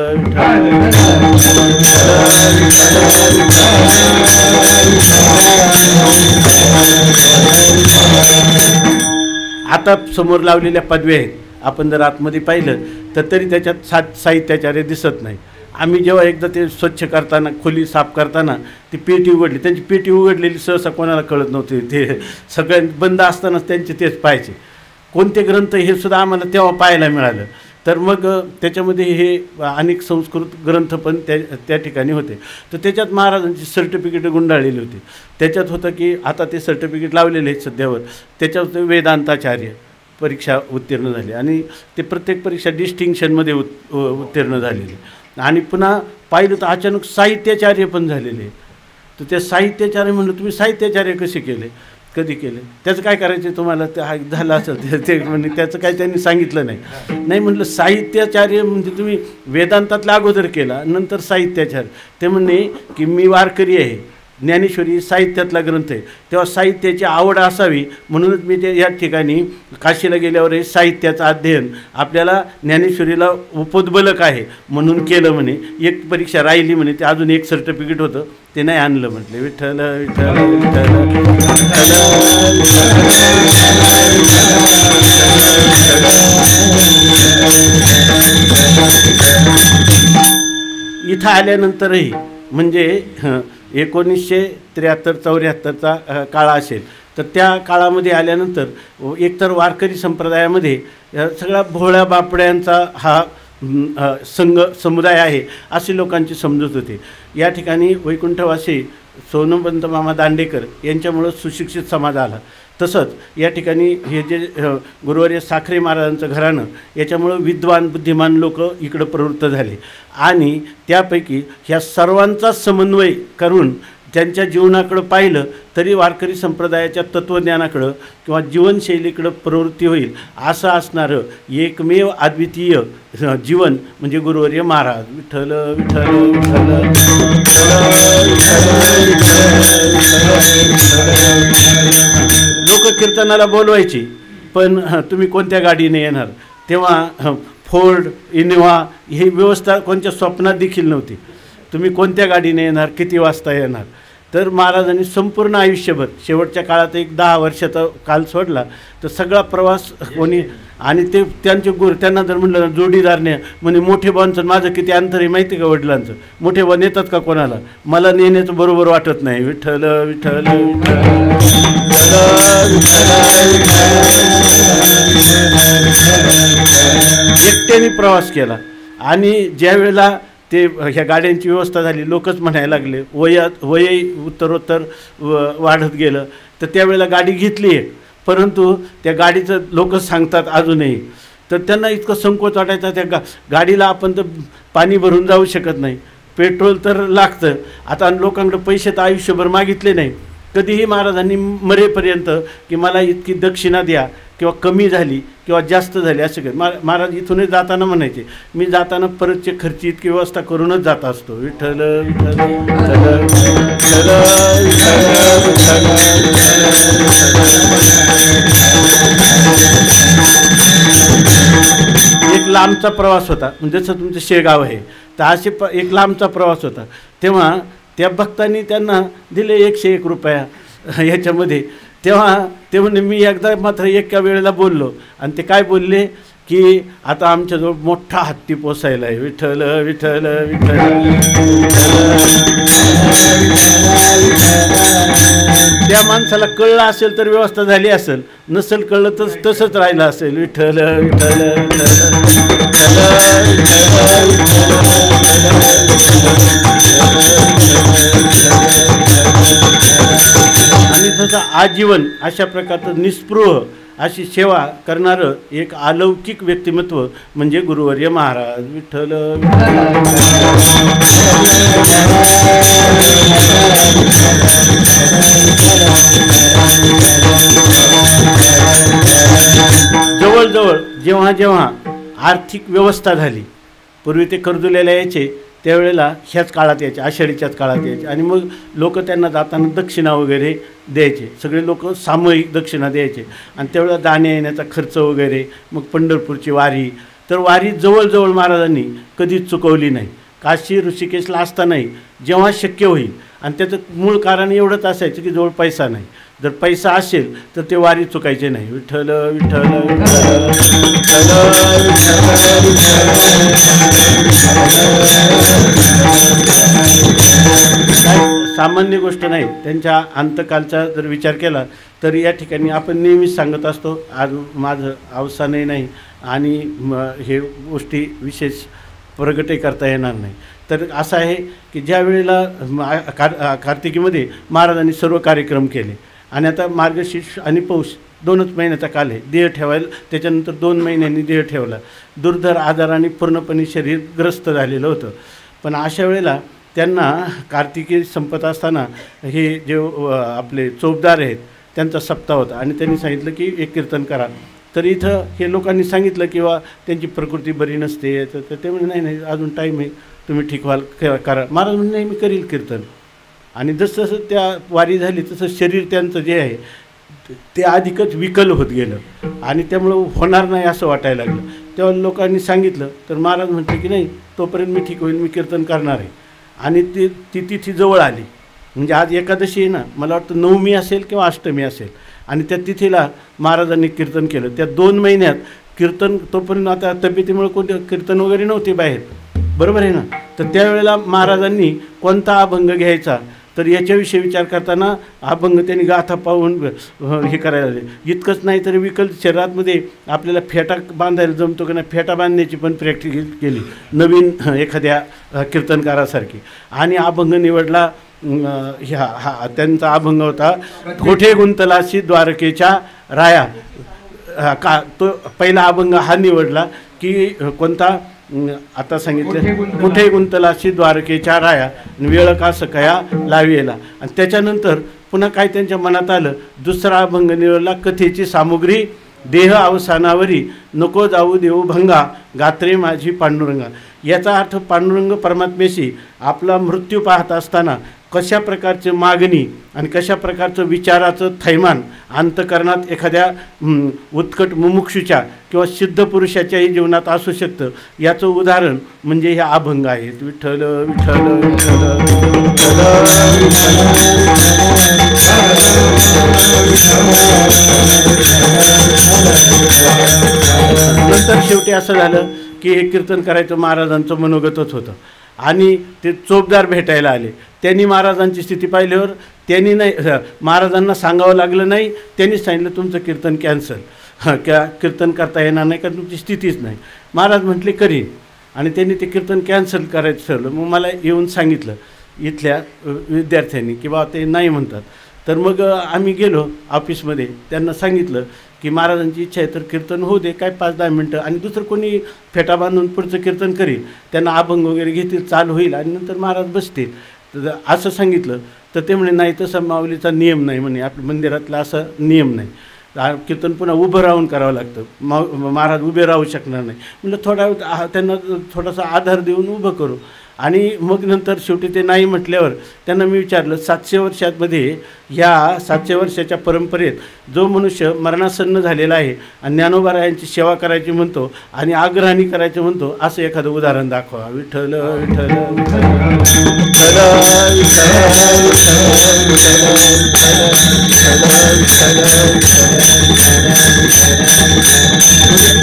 आता समोर लावलेल्या पदव्या आहेत, आपण जर आतमध्ये पाहिलं तर तरी त्याच्यात साहित्याचार्य दिसत नाही. आम्ही जेव्हा एकदा ते स्वच्छ करताना, खोली साफ करताना ती पेटी उघडली, त्यांची पेटी उघडलेली सहसा कोणाला कळत नव्हती. ते सगळ्यां बंद असतानाच त्यांचे तेच पाहायचे. कोणते ग्रंथ हे सुद्धा आम्हाला तेव्हा पाहायला मिळालं. तर मग त्याच्यामध्ये हे अनेक संस्कृत ग्रंथ पण त्या ठिकाणी होते. तर त्याच्यात महाराजांची सर्टिफिकेटं गुंडाळलेली होती. त्याच्यात होतं की आता ते सर्टिफिकेट लावलेले आहेत सध्यावर, त्याच्यात वेदांताचार्य परीक्षा उत्तीर्ण झाली आणि ते प्रत्येक परीक्षा डिस्टिंक्शनमध्ये उत्तीर्ण झालेले. आणि पुन्हा पाहिलं तर अचानक साहित्याचार्य पण झालेले. तर त्या साहित्याचार्य म्हणलं तुम्ही साहित्याचार्य कसे केले. कधी केले? त्याचं काय करायचं तुम्हाला? ते झालं असेल ते म्हणजे त्याचं काय त्यांनी सांगितलं नाही. नाही म्हटलं साहित्याचार्य म्हणजे तुम्ही वेदांतातला अगोदर केला नंतर साहित्याचार्य. ते म्हणणे की मी वारकरी आहे, ज्ञानेश्वरी साहित्यातला ग्रंथ आहे, तेव्हा साहित्याची आवड असावी म्हणूनच मी ते या ठिकाणी काशीला गेल्यावर हे साहित्याचं अध्ययन आपल्याला ज्ञानेश्वरीला उपोद्बलक आहे म्हणून केलं म्हणे. एक परीक्षा राहिली म्हणे, ते अजून एक सर्टिफिकेट होतं ते नाही आणलं. म्हटले विठ्ठल विठ्ठल विठ्ठल. इथं आल्यानंतरही म्हणजे 1973-74चा काळ असेल तर त्या काळामध्ये आल्यानंतर एकतर वारकरी संप्रदायामध्ये सगळ्या भोळ्या बापड्यांचा हा समुदाय आहे अशी लोकांची समजूत होते. या ठिकाणी वैकुंठवासी सोनोपंत मामा दांडेकर यांच्यामुळं सुशिक्षित समाज आला. तसंच या ठिकाणी हे जे गुरुवर्य साखरे महाराजांचं घराणं याच्यामुळं विद्वान बुद्धिमान लोक इकडं प्रवृत्त झाले आणि त्यापैकी ह्या सर्वांचा समन्वय करून त्यांच्या जीवनाकडं पाहिलं तरी वारकरी संप्रदायाच्या तत्त्वज्ञानाकडं किंवा जीवनशैलीकडं प्रवृत्ती होईल असं असणारं एकमेव अद्वितीय जीवन म्हणजे गुरुवर्य महाराज. विठ्ठल विठ्ठल लोक कीर्तनाला बोलवायची पण तुम्ही कोणत्या गाडीने येणार? तेव्हा फोर्ड इनोव्हा ही व्यवस्था कोणत्या स्वप्नात देखील नव्हती. तुम्ही कोणत्या गाडीने येणार, किती वाजता येणार? तर महाराजांनी संपूर्ण आयुष्यभर शेवटच्या काळात एक 10 वर्षाचा काल सोडला तर सगळा प्रवास कोणी आणि ते त्यांचे त्यांना जर म्हटलं जोडीदारने म्हणे मोठे बांचं माझं किती अंतर आहे माहिती का वडिलांचं? मोठे बाण येतात का कोणाला? मला नेण्याचं बरोबर वाटत नाही. विठ्ठल विठ्ठल एकट्याने प्रवास केला आणि ज्या वेळेला ते ह्या गाड्यांची व्यवस्था झाली लोकच म्हणायला लागले, वय उत्तरोत्तर वाढत गेलं तर त्यावेळेला गाडी घेतली आहे परंतु त्या गाडीचं लोक सांगतात अजूनही तर त्यांना इतकं संकोच वाटायचा. त्या गाडीला आपण तर पाणी भरून जाऊ शकत नाही, पेट्रोल तर लागतं. आता लोकांकडे पैसे तर आयुष्यभर मागितले नाही कधीही महाराजांनी मरेपर्यंत की मला इतकी दक्षिणा द्या किंवा कमी झाली किंवा जास्त झाली असं काय. महाराज इथूनच जाताना म्हणायचे मी जाताना परतचे खर्ची इतकी व्यवस्था करूनच जात असतो. विठ्ठल विठ्ठल एक लांबचा प्रवास होता म्हणजे जसं तुमचं शेगाव आहे तर असे एक लांबचा प्रवास होता. तेव्हा त्या भक्तांनी त्यांना दिले 101 रुपया ह्याच्यामध्ये. तेव्हा ते म्हणे मी एकदा मात्र एका वेळेला बोललो आणि ते काय बोलले की आता आमच्याजवळ मोठा हत्ती पोसायला आहे. विठ्ठल विठ्ठल विठ्ठल. त्या माणसाला कळलं असेल तर व्यवस्था झाली असेल, नसेल कळलं तर तसंच राहिलं असेल. विठ्ठल विठ्ठल आणि तसं आजीवन अशा प्रकारचं निस्पृह अशी सेवा करणारं एक अलौकिक व्यक्तिमत्व म्हणजे गुरुवर्य महाराज. विठ्ठल जवळजवळ जेव्हा जेव्हा आर्थिक व्यवस्था झाली, पूर्वी ते कर्जुल्याला यायचे त्यावेळेला ह्याच काळात यायचे, आषाढीच्याच काळात यायचे आणि मग लोक त्यांना जाताना दक्षिणा वगैरे द्यायचे. सगळे लोक सामूहिक दक्षिणा द्यायचे आणि त्यावेळेला जाण्या येण्याचा खर्च वगैरे. मग पंढरपूरची वारी, तर वारी जवळजवळ महाराजांनी कधीच चुकवली नाही. काशी ऋषिकेशला असतानाही जेव्हा शक्य होईल आणि त्याचं मूळ कारण एवढंच असायचं की जवळ पैसा नाही. जर पैसा असेल तर ते वारी चुकायचे नाही. विठ्ठल विठ्ठल काय सामान्य गोष्ट नाही. त्यांच्या अंतकालचा जर विचार केला तर या ठिकाणी आपण नेहमीच सांगत असतो, आज माझं अवसानही नाही आणि हे गोष्टी विशेष प्रगटही करता येणार नाही. तर असं आहे की ज्या वेळेला कार्तिकीमध्ये महाराजांनी सर्व कार्यक्रम केले आणि आता मार्गशीर्ष आणि पौष 2च महिन्याचा काल आहे. देह ठेवायला त्याच्यानंतर 2 महिन्यांनी देह ठेवला. दुर्धर आजाराने पूर्णपणे शरीर ग्रस्त झालेलं होतं. पण अशा वेळेला त्यांना कार्तिकी संपत असताना हे जे आपले चोपदार आहेत त्यांचा सप्ताह होता आणि त्यांनी सांगितलं की एक कीर्तन करा. तर इथं हे लोकांनी सांगितलं किंवा त्यांची प्रकृती बरी नसते, तर ते म्हणजे नाही नाही अजून टाईम आहे, तुम्ही ठीक व्हाल करा. महाराज म्हणजे नाही मी करील कीर्तन. आणि जसं जसं त्या वारी झाली तसं शरीर त्यांचं जे आहे ते अधिकच विकल होत गेलं आणि त्यामुळं होणार नाही असं वाटायला लागलं. तेव्हा लोकांनी सांगितलं तर महाराज म्हटले की नाही तोपर्यंत मी ठीक होईल, मी कीर्तन करणार आहे. आणि ती तिथी जवळ आली. म्हणजे आज एकादशी आहे ना, मला वाटतं 9मी असेल किंवा अष्टमी असेल आणि त्या तिथीला महाराजांनी कीर्तन केलं. त्या 2 महिन्यात कीर्तन, तोपर्यंत आता तब्येतीमुळे कोणते कीर्तन वगैरे नव्हते बाहेर, बरोबर आहे ना. तर त्यावेळेला महाराजांनी कोणता अभंग घ्यायचा तर याच्याविषयी विचार करताना अभंग त्यांनी गाथा पाहून हे करायला लागले. इतकंच नाही तर विकल शरीरामध्ये आपल्याला फेटा बांधायला जमतो की नाही, फेटा बांधण्याची पण प्रॅक्टिस केली नवीन एखाद्या कीर्तनकारासारखी. आणि अभंग निवडला त्यांचा अभंग होता कोठे गुंतलाशी द्वारकेच्या राया. का तो पहिला अभंग हा निवडला की कोणता, आता सांगितलं कुठे गुंतलाशी द्वारकेच्या राया वेळ का सकया लावेला. आणि त्याच्यानंतर पुन्हा काय त्यांच्या मनात आलं, दुसरा अभंग निवडला कथेची सामुग्री देह अवसानावरी नको जाऊ देऊ भंगा गात्रे माझी पांडुरंगा. याचा अर्थ पांडुरंग परमात्म्याशी आपला मृत्यू पाहत असताना कशा प्रकारची मागणी आणि कशा प्रकारचं विचाराचं थैमान अंतकरणात एखाद्या उत्कट मुमुक्षूच्या किंवा सिद्ध पुरुषाच्याही जीवनात असू शकतं, याचं उदाहरण म्हणजे हे अभंग आहेत. विठ्ठल विठ्ठल नंतर शेवटी असं झालं की हे कीर्तन करायचं महाराजांचं मनोगतच होतं. आणि ते चोपदार भेटायला आले. त्यांनी महाराजांची स्थिती पाहिल्यावर त्यांनी नाही, महाराजांना सांगावं लागलं नाही, त्यांनीच सांगितलं तुमचं कीर्तन कॅन्सल, कीर्तन करता येणार नाही कारण तुमची स्थितीच नाही. महाराज म्हटले करीन. आणि त्यांनी ते कीर्तन कॅन्सल करायचं ठरवलं. मग मला येऊन सांगितलं इथल्या विद्यार्थ्यांनी की बा ते नाही म्हणतात. तर मग आम्ही गेलो ऑफिसमध्ये, त्यांना सांगितलं की महाराजांची इच्छा आहे तर कीर्तन होऊ दे, काय 5-10 मिनटं, आणि दुसरं कोणी फेटा बांधून पुढचं कीर्तन करील, त्यांना अभंग वगैरे घेतील, चालू होईल आणि नंतर महाराज बसतील. तर असं सांगितलं. तर ते म्हणे नाही तसा माऊलीचा नियम नाही म्हणे, आपल्या मंदिरातला असा नियम नाही, कीर्तन पुन्हा उभं राहून करावं लागतं, महाराज उभे राहू शकणार नाही. म्हटलं थोडा त्यांना थोडासा आधार देऊन उभं करू. आणि मग नंतर शेवटी ते नाही म्हटल्यावर त्यांना मी विचारलं 700 वर्षांमध्ये ह्या 700 वर्षाच्या परंपरेत जो मनुष्य मरणासन्न झालेला आहे आणि ज्ञानोबारायांची सेवा करायची म्हणतो आणि आग्रहाने करायचं म्हणतो, असं एखादं उदाहरण दाखवा. विठ्ठल विठ्ठल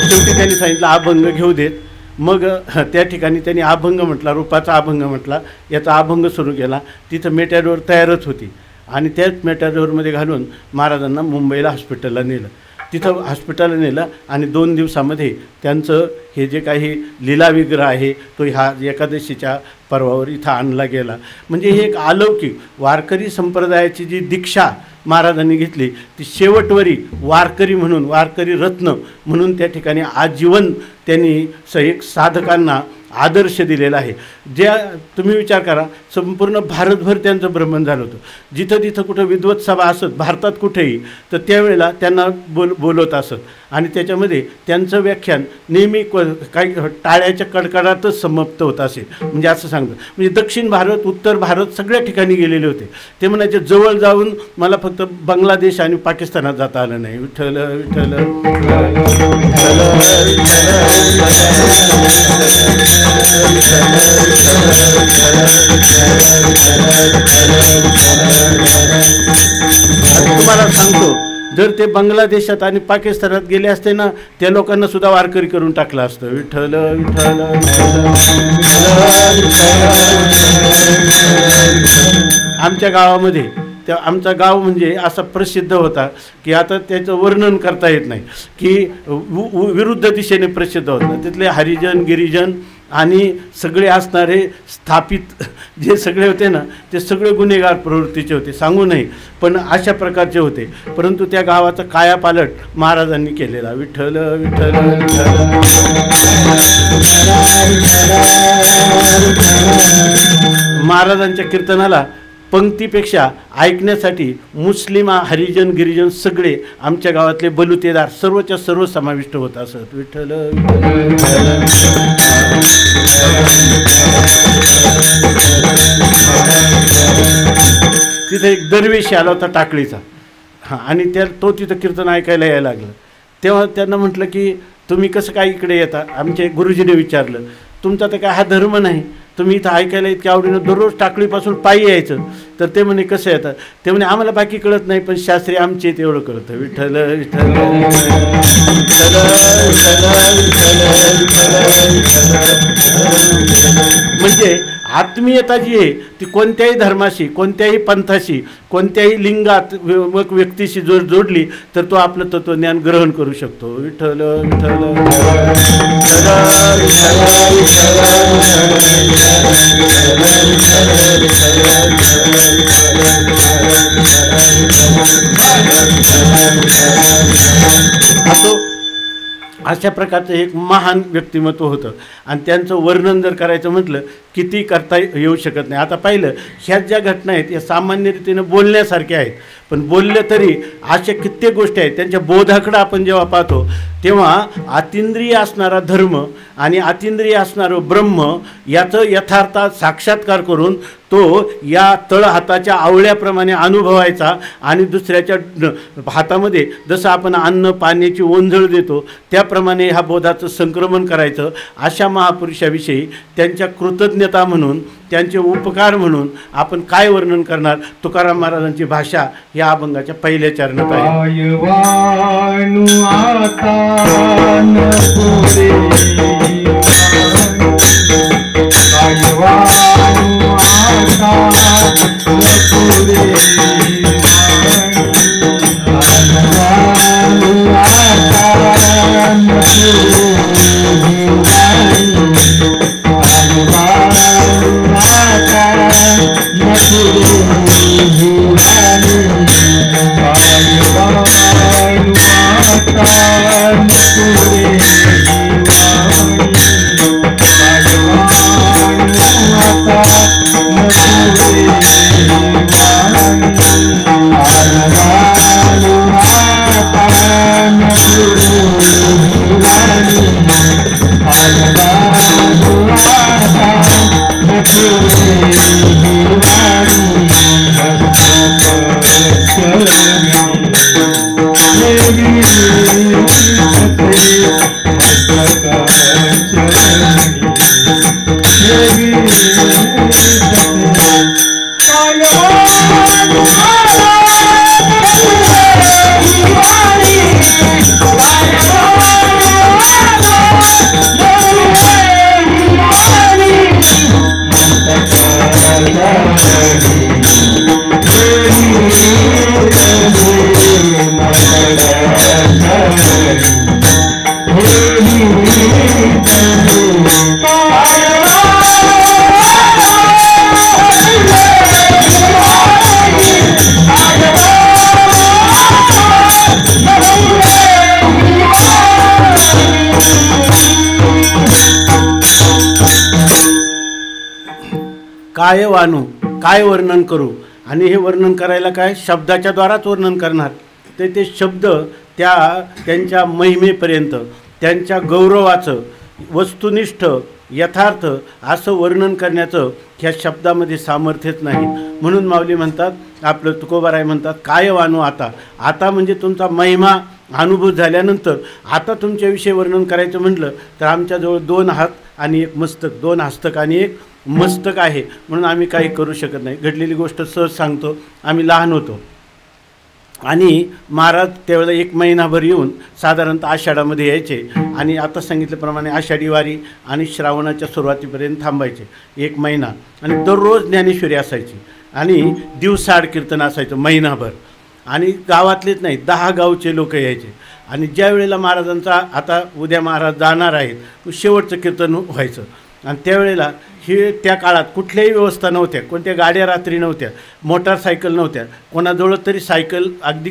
शेवटी त्यांनी सांगितलं अभंग घेऊ देत. मग त्या ठिकाणी त्यांनी अभंग म्हटला, रूपाचा अभंग म्हटला, याचा अभंग सुरू केला. तिथं मेटॅडोर तयारच होती आणि त्याच मेटॅडोरमध्ये घालून महाराजांना मुंबईला हॉस्पिटलला नेलं. तिथं हॉस्पिटलला नेलं आणि 2 दिवसामध्ये त्यांचं हे जे काही लीला विग्रह आहे तो ह्या एकादशीच्या पर्वावर इथं आणला गेला. म्हणजे हे एक अलौकिक वारकरी संप्रदायाची जी दीक्षा महाराजांनी घेतली ती शेवटवरी वारकरी म्हणून, वारकरी रत्न म्हणून त्या ठिकाणी आजीवन त्यांनी एक साधकांना आदर्श दिलेला आहे. ज्या तुम्ही विचार करा संपूर्ण भारतभर त्यांचं भ्रमण झालं होतं. जिथं तिथं कुठं विद्वत सभा असत भारतात कुठेही, तर त्यावेळेला त्यांना बोलवत असत आणि त्याच्यामध्ये त्यांचं व्याख्यान नेहमी काही टाळ्याच्या कडकडातच समाप्त होत असेल. म्हणजे असं सांगतं, म्हणजे दक्षिण भारत, उत्तर भारत सगळ्या ठिकाणी गेलेले होते. ते म्हणायचे जवळ जाऊन मला फक्त बांगलादेश आणि पाकिस्तानात जाता आलं नाही. विठ्ठल विठ्ठल तुम्हाला सांगतो, जर ते बांगलादेशात आणि पाकिस्तानात गेले असते ना, त्या लोकांना सुद्धा वारकरी करून टाकलं असतं. विठ्ठल विठ्ठल. आमच्या गावामध्ये आमचा गाव म्हणजे असा प्रसिद्ध होता की आता त्याचं वर्णन करता येत नाही, की विरुद्ध दिशेने प्रसिद्ध होता. तिथले हरिजन, गिरिजन आणि सगळे असणारे स्थापित जे सगळे होते ना, ते सगळे गुन्हेगार प्रवृत्तीचे होते, सांगू नये, पण अशा प्रकारचे होते. परंतु त्या गावाचा कायापालट महाराजांनी केलेला. विठ्ठल विठ्ठल महाराजांच्या कीर्तनाला पंक्तीपेक्षा ऐकण्यासाठी मुस्लिम हरिजन गिरिजन सगळे आमच्या गावातले बलुतेदार सर्वच्या सर्व समाविष्ट होत असत. विठ्ठल तिथे एक दरवेश आला होता टाकळीचा. हां, आणि तो तिथं कीर्तन ऐकायला यायला लागलं. तेव्हा त्यांना म्हटलं की तुम्ही कसं काय इकडे येता. आमच्या गुरुजीने विचारलं, तुमचा तर काय हा धर्म नाही, तुम्ही इथं ऐकायला इतक्या आवडीनं दररोज टाकळीपासून पायी यायचं. तर ते म्हणे कसं येतात. ते म्हणे आम्हाला बाकी कळत नाही, पण शास्त्री आमचे तेवढं कळतं. विठ्ठल विठ्ठल म्हणजे आत्मीयता जी आहे ती कोणत्याही धर्माशी, कोणत्याही पंथाशी, कोणत्याही लिंगात व्यक्तीशी जोडली तर तो आपलं तत्वज्ञान ग्रहण करू शकतो. विठ्ठल विठ्ठल असो. अशा प्रकारचं एक महान व्यक्तिमत्व होतं आणि त्यांचं वर्णन जर करायचं म्हटलं किती करता येऊ शकत नाही. आता पाहिलं ह्या ज्या घटना आहेत या सामान्य रीतीनं बोलण्यासारख्या आहेत, पण बोललं तरी अशा कित्येक गोष्टी आहेत त्यांच्या बोधाकडं आपण जेव्हा पाहतो तेव्हा अतिंद्रिय असणारा धर्म आणि अतिंद्रिय असणारं ब्रह्म याचं यथार्थात साक्षात्कार करून तो या तळहाताच्या आवळ्याप्रमाणे अनुभवायचा आणि दुसऱ्याच्या हातामध्ये जसं आपण अन्न पाण्याची ओंजळ देतो त्याप्रमाणे ह्या बोधाचं संक्रमण करायचं. अशा महापुरुषाविषयी त्यांच्या कृतज्ञता म्हणून, त्यांचे उपकार म्हणून आपण काय वर्णन करणार. तुकाराम महाराजांची भाषा या अभंगाच्या पहिल्या चरणात आहे. काय वानू, काय वर्णन करू. आणि हे वर्णन करायला काय शब्दाच्या द्वाराच वर्णन करणार. ते शब्द त्यांच्या महिमेपर्यंत, त्यांच्या गौरवाचं, वस्तुनिष्ठ यथार्थ असं वर्णन करण्याचं ह्या शब्दामध्ये सामर्थ्यच नाही. म्हणून माऊली म्हणतात, आपलं तुकोबाराय म्हणतात, काय वानू आता. आता म्हणजे तुमचा महिमा अनुभूत झाल्यानंतर आता तुमच्याविषयी वर्णन करायचं म्हटलं तर आमच्याजवळ 2 हात आणि 1 मस्तक, 2 हस्तक आणि 1 मस्तक आहे, म्हणून आम्ही काही करू शकत नाही. घडलेली गोष्ट सहज सांगतो. आम्ही लहान होतो आणि महाराज त्यावेळेला 1 महिनाभर येऊन साधारणतः आषाढामध्ये यायचे आणि आता सांगितल्याप्रमाणे आषाढी वारी आणि श्रावणाच्या सुरुवातीपर्यंत थांबायचे 1 महिना. आणि दररोज ज्ञानेश्वरी असायची आणि दिवसाआड कीर्तन असायचं महिनाभर. आणि गावातलेच नाही 10 गावचे लोक यायचे. आणि ज्या वेळेला महाराजांचा आता उद्या महाराज जाणार आहेत शेवटचं कीर्तन व्हायचं. आणि त्यावेळेला त्या काळात कुठल्याही व्यवस्था नव्हत्या, कोणत्या गाड्या रात्री नव्हत्या, मोटारसायकल नव्हत्या, कोणाजवळ तरी सायकल अगदी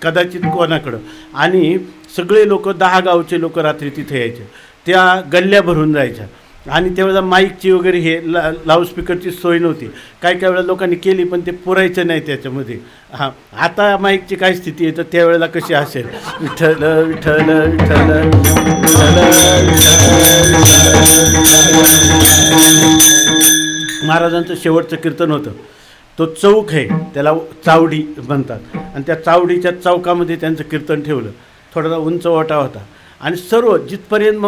कदाचित कोणाकडं. आणि सगळे लोक 10 गावचे लोक रात्री तिथे यायचे. त्या गल्ल्या भरून जायच्या आणि त्यावेळेला माईकची वगैरे हे लाऊडस्पीकरची सोय नव्हती. काही काही वेळेला लोकांनी केली पण ते पुरायचं नाही त्याच्यामध्ये. हां, आता माईकची काय स्थिती आहे तर त्यावेळेला कशी असेल, विठ्ठल विठ्ठल विठ्ठल महाराजांचं शेवटचं कीर्तन होतं. तो चौक आहे, त्याला चावडी म्हणतात, आणि त्या चावडीच्या चौकामध्ये त्यांचं कीर्तन ठेवलं. थोडासा उंच ओटा होता आणि सर्व जिथपर्यंत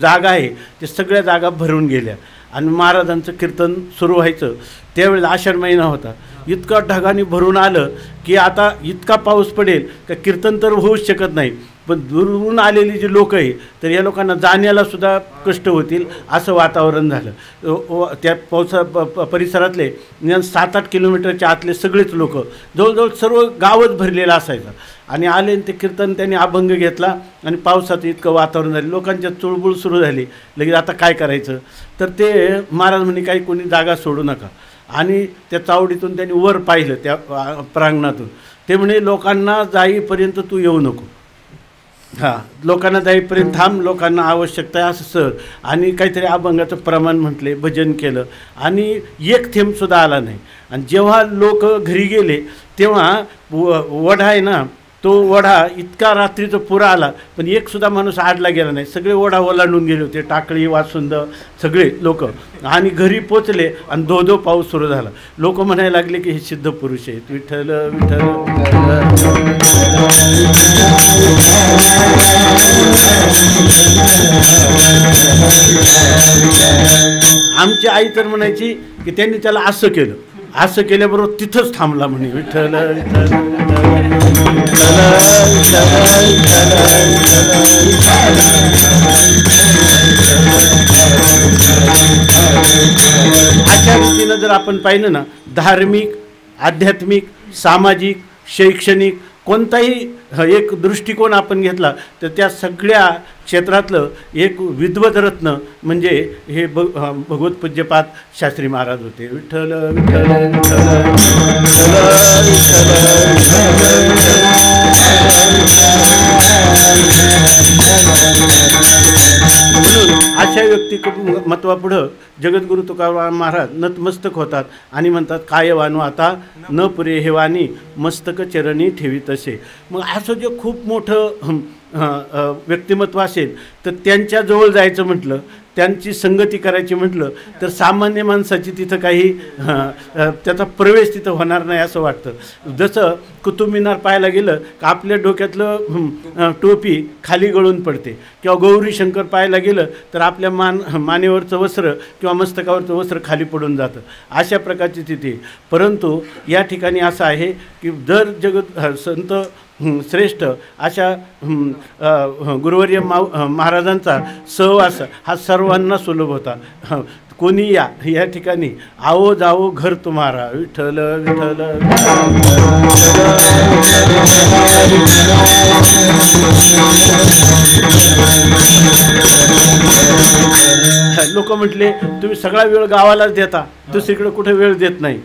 जागा आहे ते सगळ्या जागा भरून गेल्या. आणि महाराजांचं कीर्तन सुरू व्हायचं त्यावेळेला आषाढ महिना होता. इतका ढगाने भरून आलं की आता इतका पाऊस पडेल का कीर्तन तर होऊच शकत नाही. पण दुरून आलेली जी लोक आहे तर या लोकांना जाण्यालासुद्धा कष्ट होतील असं वातावरण झालं. त्या परिसरातले 7-8 किलोमीटरच्या आतले सगळेच लोक, जवळजवळ सर्व गावच भरलेलं असायचं. आणि आले ते कीर्तन त्यांनी अभंग घेतला आणि पावसाचं इतकं वातावरण झालं, लोकांच्या चुळबुळ सुरू झाली. लगेच आता काय करायचं तर ते महाराज म्हणे काही कोणी जागा सोडू नका. आणि त्या चावडीतून त्यांनी वर पाहिलं त्या प्रांगणातून. ते म्हणे लोकांना जाईपर्यंत तू येऊ नको. हां, लोकांना जाईपर्यंत थांब, लोकांना आवश्यकता आहे असं सर. आणि काहीतरी अभंगाचं प्रमाण म्हटले, भजन केलं आणि एक थेंबसुद्धा आला नाही. आणि जेव्हा लोक घरी गेले तेव्हा वढा आहे ना, तो ओढा इतका रात्रीचा पुरा आला पण एकसुद्धा माणूस आडला गेला नाही. सगळे ओढा ओलांडून गेले होते, टाकळी वासुंद सगळे लोक. आणि घरी पोचले आणि धो पाऊस सुरू झाला. लोक म्हणायला लागले की हे सिद्ध पुरुष आहेत. विठ्ठल विठ्ठल. आमची आई तर म्हणायची की त्यांनी त्याला असं केलं, असं केल्याबरोबर तिथंच थांबला म्हणे. विठ्ठल विठ्ठल. अशा रीतीनं जर आपण पाहिलं ना, धार्मिक, आध्यात्मिक, सामाजिक, शैक्षणिक कोणताही एक दृष्टिकोन आपण घेतला तर त्या सगळ्या क्षेत्रातलं एक विद्वत रत्न म्हणजे हे भगवत पूज्यपाद शास्त्री महाराज होते. विठ्ठल विठ्ठल म्हणून अशा व्यक्तिमत्वापुढं जगद्गुरु तुकाराम महाराज नतमस्तक होतात आणि म्हणतात, काय वानू आता न पुरे हे वाणी, मस्तक चरणी ठेवी तसे. मग असं जे खूप मोठं व्यक्तिमत्व असेल तर त्यांच्याजवळ जायचं म्हटलं, त्यांची संगती करायची म्हटलं तर सामान्य माणसाची तिथं काही त्याचा प्रवेश तिथं होणार नाही असं वाटतं. जसं कुतुब मिनार पाहायला गेलं का आपल्या डोक्यातलं टोपी खाली गळून पडते, किंवा गौरी शंकर पाहायला गेलं तर आपल्या मानेवरचं वस्त्र किंवा मस्तकावरचं वस्त्र खाली पडून जातं. अशा प्रकारची तिथे. परंतु या ठिकाणी असं आहे की जर संत श्रेष्ठ अशा गुरुवर्य महाराजांचा सहवास हा सर्वांना सुलभ होता. कोणी या ठिकाणी आओ जाओ घर तुम्हारा. विठ्ठल विठ्ठल. लोक म्हटले तुम्ही सगळा वेळ गावालाच देता, दुसरीकडे कुठे वेळ देत नाही.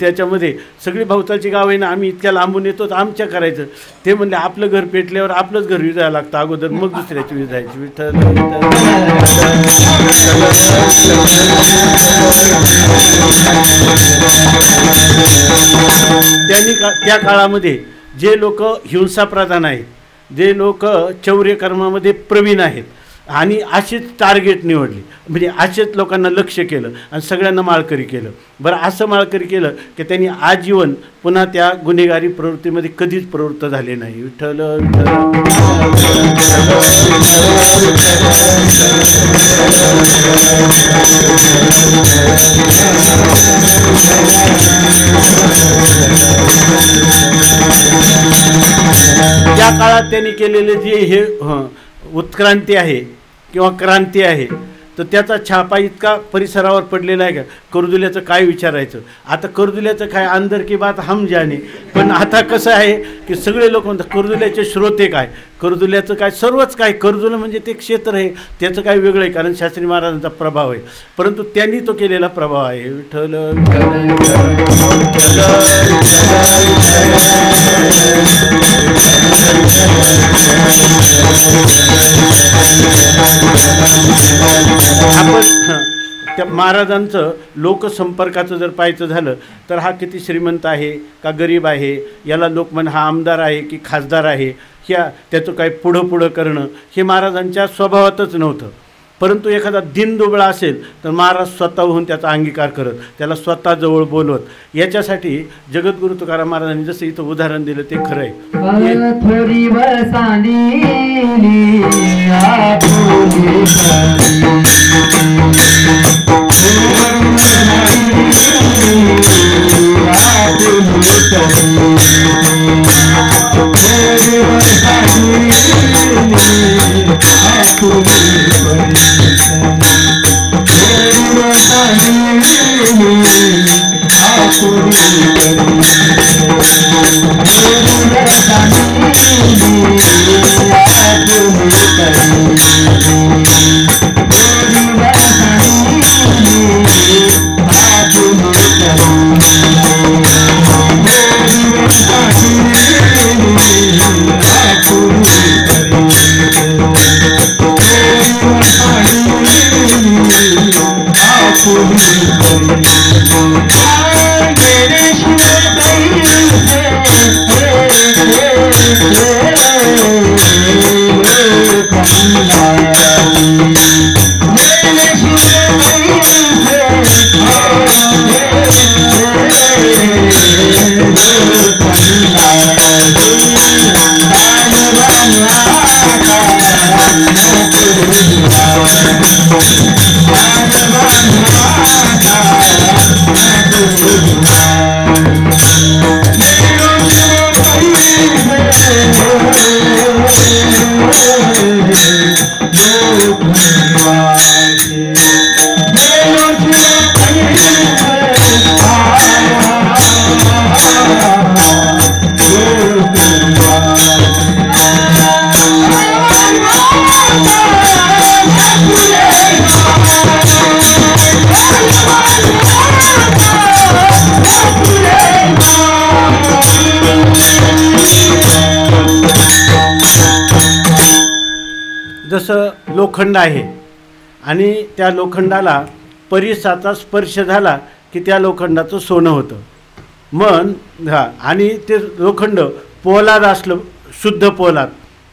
त्याच्यामध्ये सगळी भवताची गाव आहे ना, आम्ही इतक्या लांबून येतो तर आमच्या करायचं. ते म्हणले आपलं घर पेटल्यावर आपलंच घर विजायला लागतं अगोदर, मग दुसऱ्याची विजायची. विठ्ठल त्या काळामध्ये जे लोक हिंसाप्रधान आहेत, जे लोक चौर्यकर्मामध्ये प्रवीण आहेत आणि अशीच टार्गेट निवडली, म्हणजे असेच लोकांना लक्ष केलं आणि सगळ्यांना माळकरी केलं. बरं, असं माळकरी केलं की त्यांनी आजीवन पुन्हा त्या गुन्हेगारी प्रवृत्तीमध्ये कधीच प्रवृत्त झाले नाही. विठ्ठल त्या काळात त्यांनी केलेले जे हे उत्क्रांती आहे किंवा क्रांती आहे तर त्याचा छापा इतका परिसरावर पडलेला आहे का कर्दुल्याचं काय विचारायचं. आता कर्दुल्याचं काय अंदर की बात हम जाने. पण आता कसं आहे की सगळे लोक म्हणतात कर्दुल्याचे श्रोते काय, कर्दुल्याचं काय, सर्वच काय. कर्दुलं म्हणजे ते क्षेत्र आहे, त्याचं काय वेगळं आहे, कारण शास्त्री महाराजांचा प्रभाव आहे. परंतु त्यांनी तो केलेला प्रभाव आहे. विठ्ठल विठ्ठल. आपण त्या महाराजांचं लोकसंपर्काचं जर पाहायचं झालं तर हा किती श्रीमंत आहे का गरीब आहे, याला लोक म्हण हा आमदार आहे की खासदार आहे, ह्या त्याचं काय पुढं करणं हे महाराजांच्या स्वभावातच नव्हतं. परंतु एखादा दिनदुबळा असेल तर महाराज स्वतःहून त्याचा अंगीकार करत, त्याला स्वतः जवळ बोलवत. याच्यासाठी जगद्गुरु तुकाराम महाराजांनी जसं इथं उदाहरण दिलं ते खरं आहे. जसं लोखंड आहे आणि त्या लोखंडाला परिसाचा स्पर्श झाला की त्या लोखंडाचं सोनं होतं. मन आणि ते लोखंड पोलाद असलं, शुद्ध पोलाद,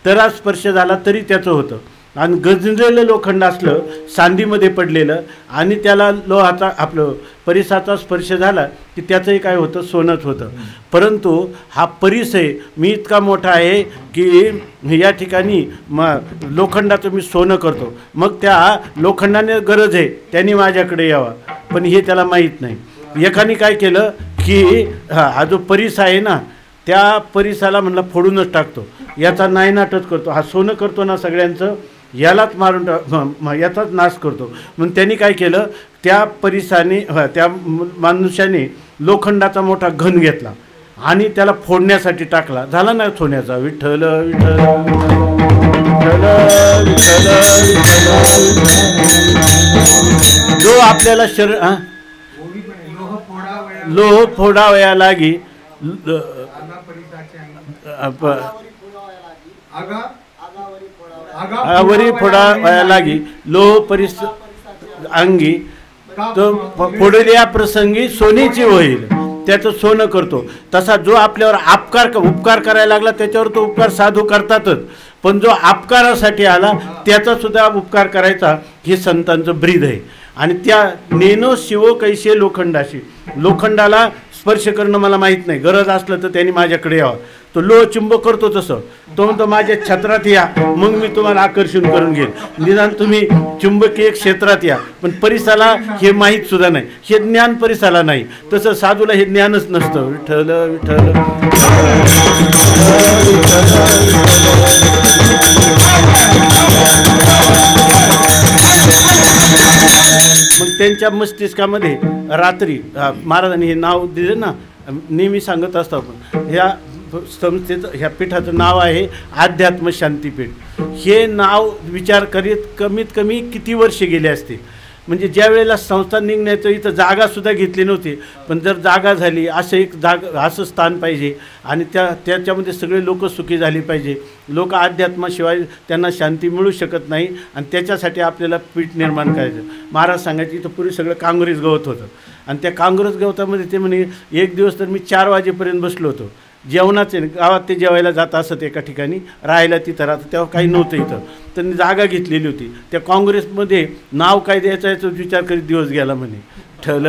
त्याला स्पर्श झाला तरी त्याचं होतं. आणि गंजलेलं लोखंड असलं, सांदीमध्ये पडलेलं, आणि त्याला लोहाचा आपलं परिसाचा स्पर्श झाला की त्याचंही काय होतं, सोनंच होतं. परंतु हा परिस आहे मी इतका मोठा आहे की या ठिकाणी लोखंडाचं मी सोनं करतो, मग त्या लोखंडाने गरज आहे त्यांनी माझ्याकडे यावा, पण हे त्याला माहीत नाही. एकाने काय केलं की हा जो परिस आहे ना त्या परिसाला म्हणलं फोडूनच टाकतो, याचा नायनाटच करतो, हा सोनं करतो ना सगळ्यांचं, यालाच मारून याचाच नाश करतो. म्हणून त्यांनी काय केलं, त्या परिसाने त्या मनुष्याने लोखंडाचा मोठा घन घेतला आणि त्याला फोडण्यासाठी टाकला. झाला ना सोन्याचा. विठ्ठल विठ्ठल विठ्ठल विठ्ठल जो आपल्याला लोह फोडावया लागी वरी फोडावया लागी लोह परिस अंगी तो फोडल्या प्रसंगी सोनीची होईल, त्याचं सोनं करतो. तसा जो आपल्यावर उपकार करायला लागला त्याच्यावर तो उपकार साधू करतातच, पण जो अपकारासाठी आला त्याचा सुद्धा उपकार करायचा हे संतांचं ब्रीद आहे. आणि त्या नेनो शिव कैसे लोखंडाशी, लोखंडाला स्पर्श करणं मला माहीत नाही, गरज असलं तर त्यांनी माझ्याकडे यावं. तो लोह चुंबक करतो तसं, तो म्हणतो माझ्या छत्रात या, मग मी तुम्हाला आकर्षण करून घेईल. निदान तुम्ही चुंबकीय क्षेत्रात या, पण परिसाला हे माहीत सुद्धा नाही, हे ज्ञान परिसाला नाही. तसं साधूला हे ज्ञानच नसतं. विठ्ठल विठ्ठल मग त्यांच्या मस्तिष्कामध्ये रात्री महाराजांनी हे नाव दिलं ना, नेहमी सांगत असतो आपण, ह्या संस्थेचं ह्या पीठाचं नाव आहे अध्यात्म शांतीपीठ. हे नाव विचार करीत कमीत कमी किती वर्षे गेले असतील. म्हणजे ज्या वेळेला संस्थान निघण्याचं इथं जागासुद्धा घेतली नव्हती, पण जर जागा झाली असं एक असं स्थान पाहिजे आणि त्याच्यामध्ये सगळे लोक सुखी झाली पाहिजे. लोक अध्यात्माशिवाय त्यांना शांती मिळू शकत नाही आणि त्याच्यासाठी आपल्याला पीठ निर्माण करायचं. महाराज सांगायचे इथं पूर्वी सगळं काँग्रेस गवत होतं आणि त्या काँग्रेस गवतामध्ये ते म्हणे एक दिवस तर मी 4 वाजेपर्यंत बसलो होतो. जेवणाचे गावात ते जेवायला जात असत एका ठिकाणी, राहायला तिथं राहतं, तेव्हा काही नव्हतं इथं. त्यांनी जागा घेतलेली होती. त्या काँग्रेसमध्ये नाव काय द्यायचं याचा विचार करीत दिवस गेला म्हणे. ठल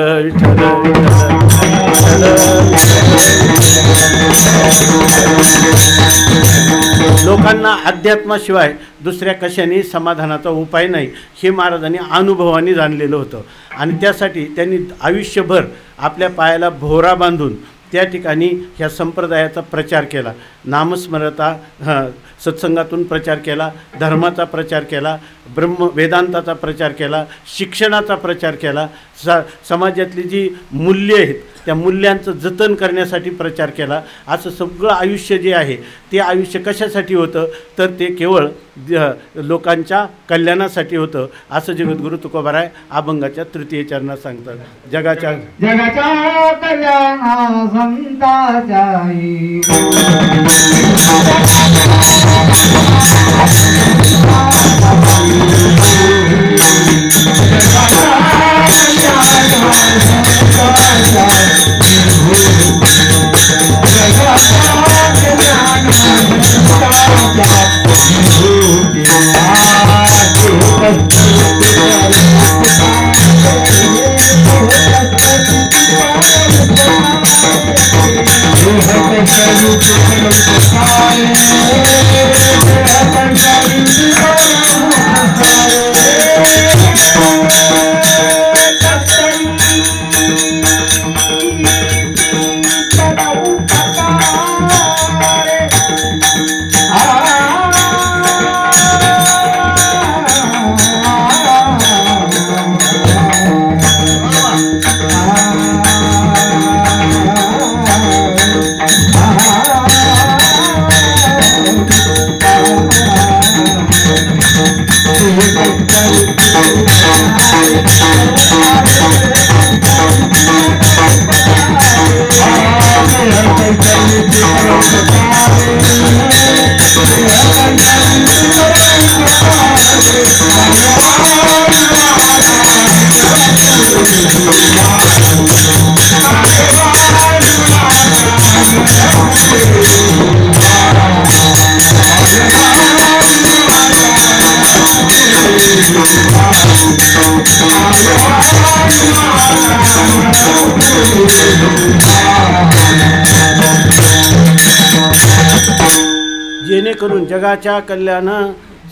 लोकांना अध्यात्माशिवाय दुसऱ्या कशाने समाधानाचा उपाय नाही हे महाराजांनी अनुभवाने जाणलेलं होतं आणि त्यासाठी त्यांनी आयुष्यभर आपल्या पायाला भोवरा बांधून त्या ठिकाणी ह्या संप्रदायाचा प्रचार केला. नामस्मरता सत्संगातून प्रचार केला, धर्माचा प्रचार केला, वेदांताचा प्रचार केला, शिक्षणाचा प्रचार केला, समाजातली जी मूल्ये आहेत त्या मूल्यांचं जतन करण्यासाठी प्रचार केला. असं सगळं आयुष्य जे आहे ते आयुष्य कशासाठी होतं तर ते केवळ लोकांच्या कल्याणासाठी होतं असं जगद्गुरू तुकोबाराय अभंगाच्या 3 चरणात सांगतात. जगाच्या संताचाई जेणेकरून जगाच्या कल्याण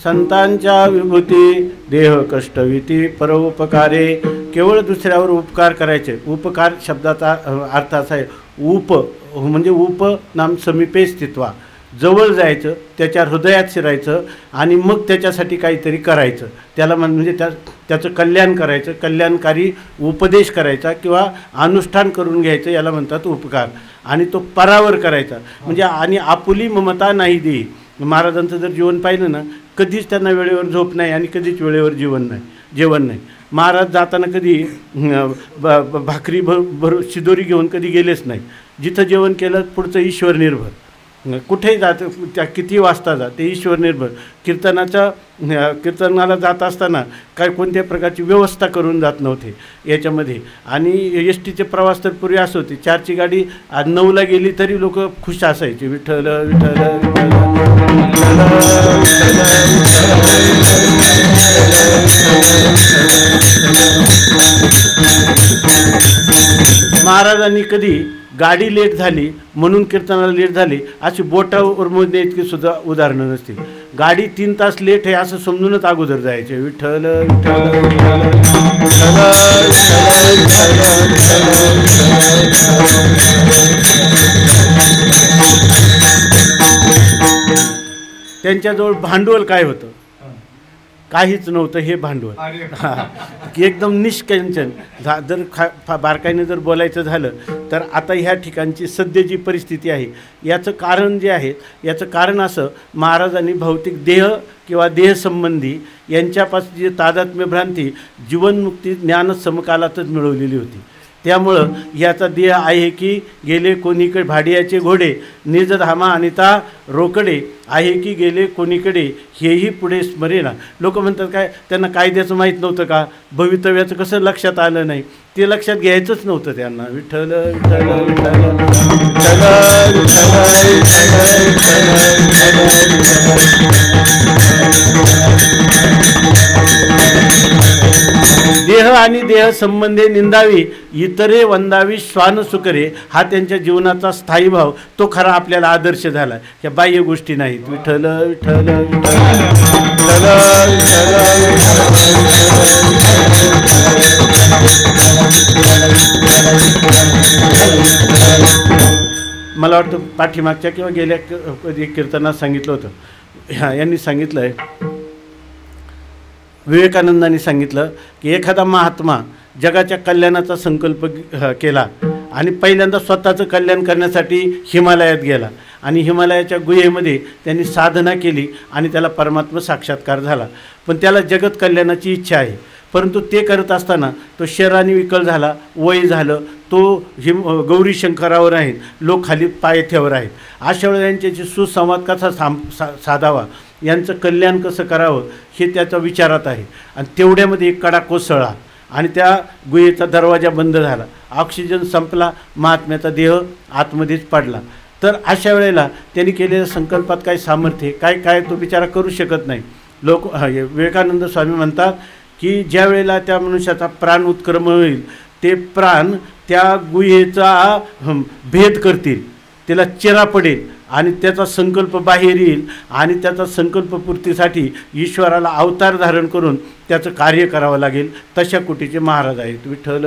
संतांच्या विभूती देह कष्टविती परोपकारे. केवळ दुसऱ्यावर उपकार करायचे. उपकार शब्दाचा अर्थ असा आहे उप म्हणजे उप नाम समीपे स्थित्वा, जवळ जायचं, त्याच्या हृदयात शिरायचं आणि मग त्याच्यासाठी काहीतरी करायचं. त्याला म्हणजे त्याचं कल्याण करायचं, कल्याणकारी उपदेश करायचा किंवा अनुष्ठान करून घ्यायचं, याला म्हणतात उपकार. आणि तो परावर करायचा म्हणजे आणि आपुली ममता नाही देई. महाराजांचं जर जीवन पाहिलं ना, कधीच त्यांना वेळेवर झोप नाही आणि कधीच वेळेवर जेवण नाही. महाराज जाताना कधी भाकरी शिदोरी घेऊन कधी गेलेच नाही. जिथं जेवण केलं पुढचं ईश्वर निर्भर. कुठेही जात त्या किती वाजता जा ते ईश्वर निर्भर. कीर्तनाला जात असताना काय कोणत्या प्रकारची व्यवस्था करून जात नव्हते याच्यामध्ये. आणि एस टीचे प्रवास तर पूर्वी असं होते, 4ची गाडी 9ला गेली तरी लोक खुश असायचे. विठ्ठल विठ्ठल महाराजांनी कधी गाडी लेट झाली म्हणून कीर्तनाला लेट झाली अशी बोटावर मोजणे इतकी सुद्धा उदाहरणं नसतील. गाडी 3 तास लेट आहे असं समजूनच अगोदर जायचे. विठ्ठल त्यांच्याजवळ भांडवल काय होतं? काहीच नव्हतं. हे भांडवल एकदम निष्कंचन. जर बारकाईने जर बोलायचं झालं तर आता ह्या ठिकाणची सध्या जी परिस्थिती आहे याचं कारण जे आहे याचं कारण असं, महाराजांनी भौतिक देह किंवा देहसंबंधी यांच्यापासून जी तादात्म्य भ्रांती जीवनमुक्ती ज्ञान समकालातच मिळवलेली होती. त्यामुळं याचा देह आहे की गेले कोणीकडे भाडियाचे घोडे, निज धामा अनिता रोकडे, आहे की गेले कोणीकडे हेही पुढे स्मरेना. लोक म्हणतात काय, त्यांना कायद्याचं माहीत नव्हतं का, भवितव्याचं कसं लक्षात आलं नाही, ते लक्षात घ्यायचंच नव्हतं त्यांना. विठ्ठल विठ्ठल विठ्ठल देह आणि देह संबंधे निंदावी, इतरे वंदावी श्वान सुकरे, हा त्यांच्या जीवनाचा स्थायी भाव, तो खरा आपल्याला आदर्श झाला. ह्या बाह्य गोष्टी नाहीत. विठ्ठल विठ्ठल मला वाटतं पाठीमागच्या किंवा गेल्या कीर्तनात सांगितलं होतं, यांनी सांगितलं आहे, विवेकानंदांनी सांगितलं की एखादा महात्मा जगाच्या कल्याणाचा संकल्प केला आणि पहिल्यांदा स्वतःचं कल्याण करण्यासाठी हिमालयात गेला आणि हिमालयाच्या गुहेमध्ये त्यांनी साधना केली आणि त्याला परमात्मा साक्षात्कार झाला. पण त्याला जगत कल्याणाची इच्छा आहे, परंतु ते करत असताना तो शरीराने विकल झाला, वय झालं, तो गौरी शंकरावर आहेत, लोक खाली पायथ्यावर आहेत. अशा वेळेला यांच्याशी सुसंवाद कसा साधावा, यांचं कल्याण कसं करावं हे त्याच्या विचारात आहे. आणि तेवढ्यामध्ये एक कडा कोसळला आणि त्या गुहेचा दरवाजा बंद झाला, ऑक्सिजन संपला, महात्म्याचा देह आतमध्येच पडला. तर अशा वेळेला त्यांनी केलेल्या संकल्पात काही सामर्थ्य काय तो बिचारा करू शकत नाही. विवेकानंद स्वामी म्हणतात की ज्या वेळेला त्या मनुष्याचा प्राण उत्क्रमण होईल, ते प्राण त्या गुहेचा भेद करतील, त्याला चिरा पडेल आणि त्याचा संकल्प बाहेर येईल आणि त्याचा संकल्पपूर्तीसाठी ईश्वराला अवतार धारण करून त्याचं कार्य करावं लागेल. तशा कोटीचे महाराज आहेत. विठ्ठल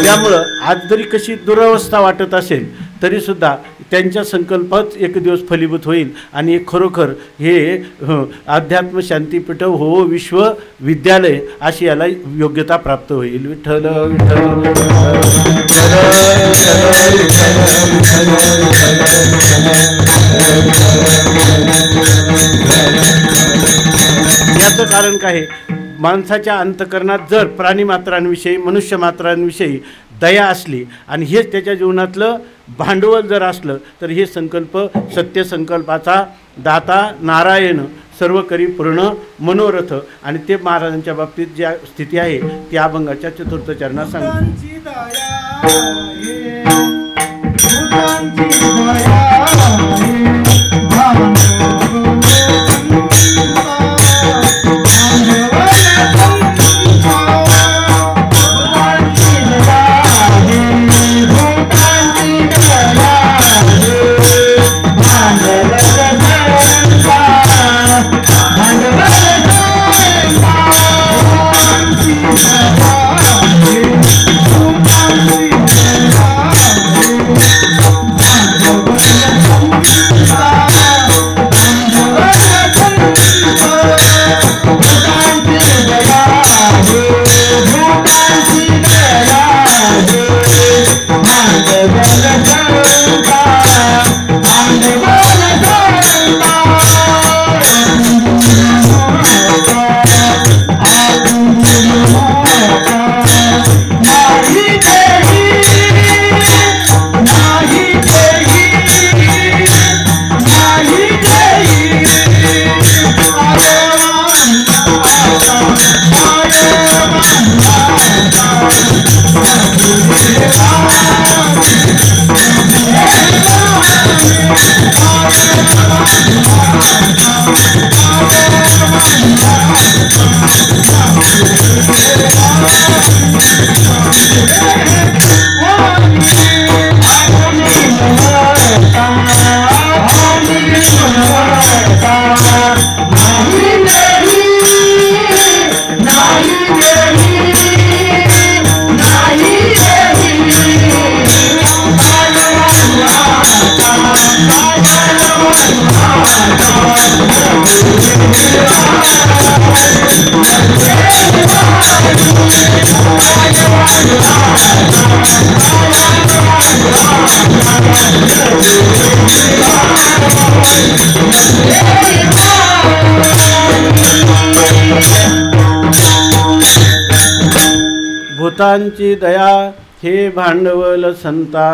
त्यामुळं आज जरी कशी दुरवस्था वाटत असेल तरीसुद्धा त्यांच्या संकल्पात एक दिवस फलीभूत होईल आणि एक खरोखर हे अध्यात्म शांतीपीठ हो विश्वविद्यालय अशी याला योग्यता प्राप्त होईल. विठ्ठल याचं कारण काय, माणसाच्या अंतःकरणात जर प्राणीमात्रांविषयी मनुष्यमात्रांविषयी दया असली आणि हेच त्याच्या जीवनातलं भांडवल जर असलं तर हे संकल्प सत्यसंकल्पाचा दाता नारायण सर्व करी पूर्ण मनोरथ. आणि ते महाराजांच्या बाबतीत ज्या स्थिती आहे ती अभंगाच्या चतुर्थ चरणात सांगतो. भूतांची दया हे भांडवल संता,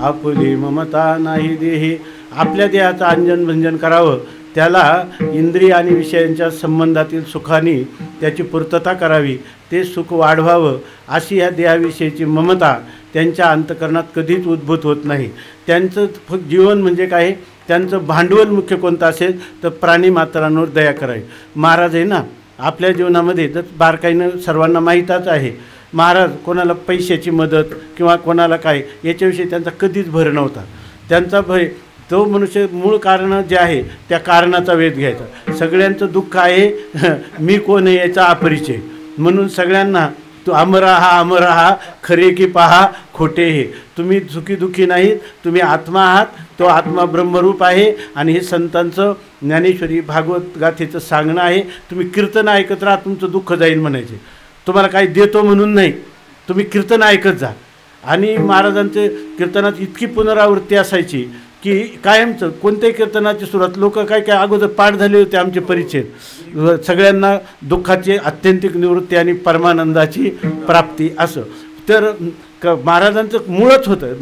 आपली ममता नाही देही. आपल्या देहाचं अंजन भंजन करावं, त्याला इंद्रिय आणि विषयांच्या संबंधातील सुखाने त्याची पूर्तता करावी, ते सुख वाढवावं अशी या देहाविषयीची ममता त्यांच्या अंतःकरणात कधीच उद्भूत होत नाही. त्यांचं जीवन म्हणजे काय, त्यांचं भांडवल मुख्य कोणतं असेल तर प्राणीमात्रांवर दया करावी. महाराज आहे ना आपल्या जीवनामध्ये तर बारकाईनं सर्वांना माहीतच आहे, महाराज कोणाला पैशाची मदत किंवा कोणाला काय याच्याविषयी त्यांचा कधीच भर नव्हता. त्यांचा भय तो मनुष्य मूळ कारण जे आहे त्या कारणाचा वेध घ्यायचा. सगळ्यांचं दुःख आहे मी कोण आहे याचा अपरिचय, म्हणून सगळ्यांना तो अमर हा खरे की पहा खोटे हे. तुम्ही सुखी नाहीत, तुम्ही आत्मा आहात, तो आत्मा ब्रह्मरूप आहे. आणि हे संतांचं ज्ञानेश्वरी भागवत गाथेचं सांगणं आहे. तुम्ही कीर्तन ऐकत राहा, तुमचं दुःख जाईल म्हणायचे. तुम्हाला काही देतो म्हणून नाही, तुम्ही कीर्तन ऐकत जा. आणि महाराजांचे कीर्तनात इतकी पुनरावृत्ती असायची की कायमचं कोणत्याही कीर्तनाची सुरुवात लोक काय अगोदर पाठ झाले होते आमचे परिचय, सगळ्यांना दुःखाची आत्यंतिक निवृत्ती आणि परमानंदाची प्राप्ती असं. तर महाराजांचं मूळच होतं,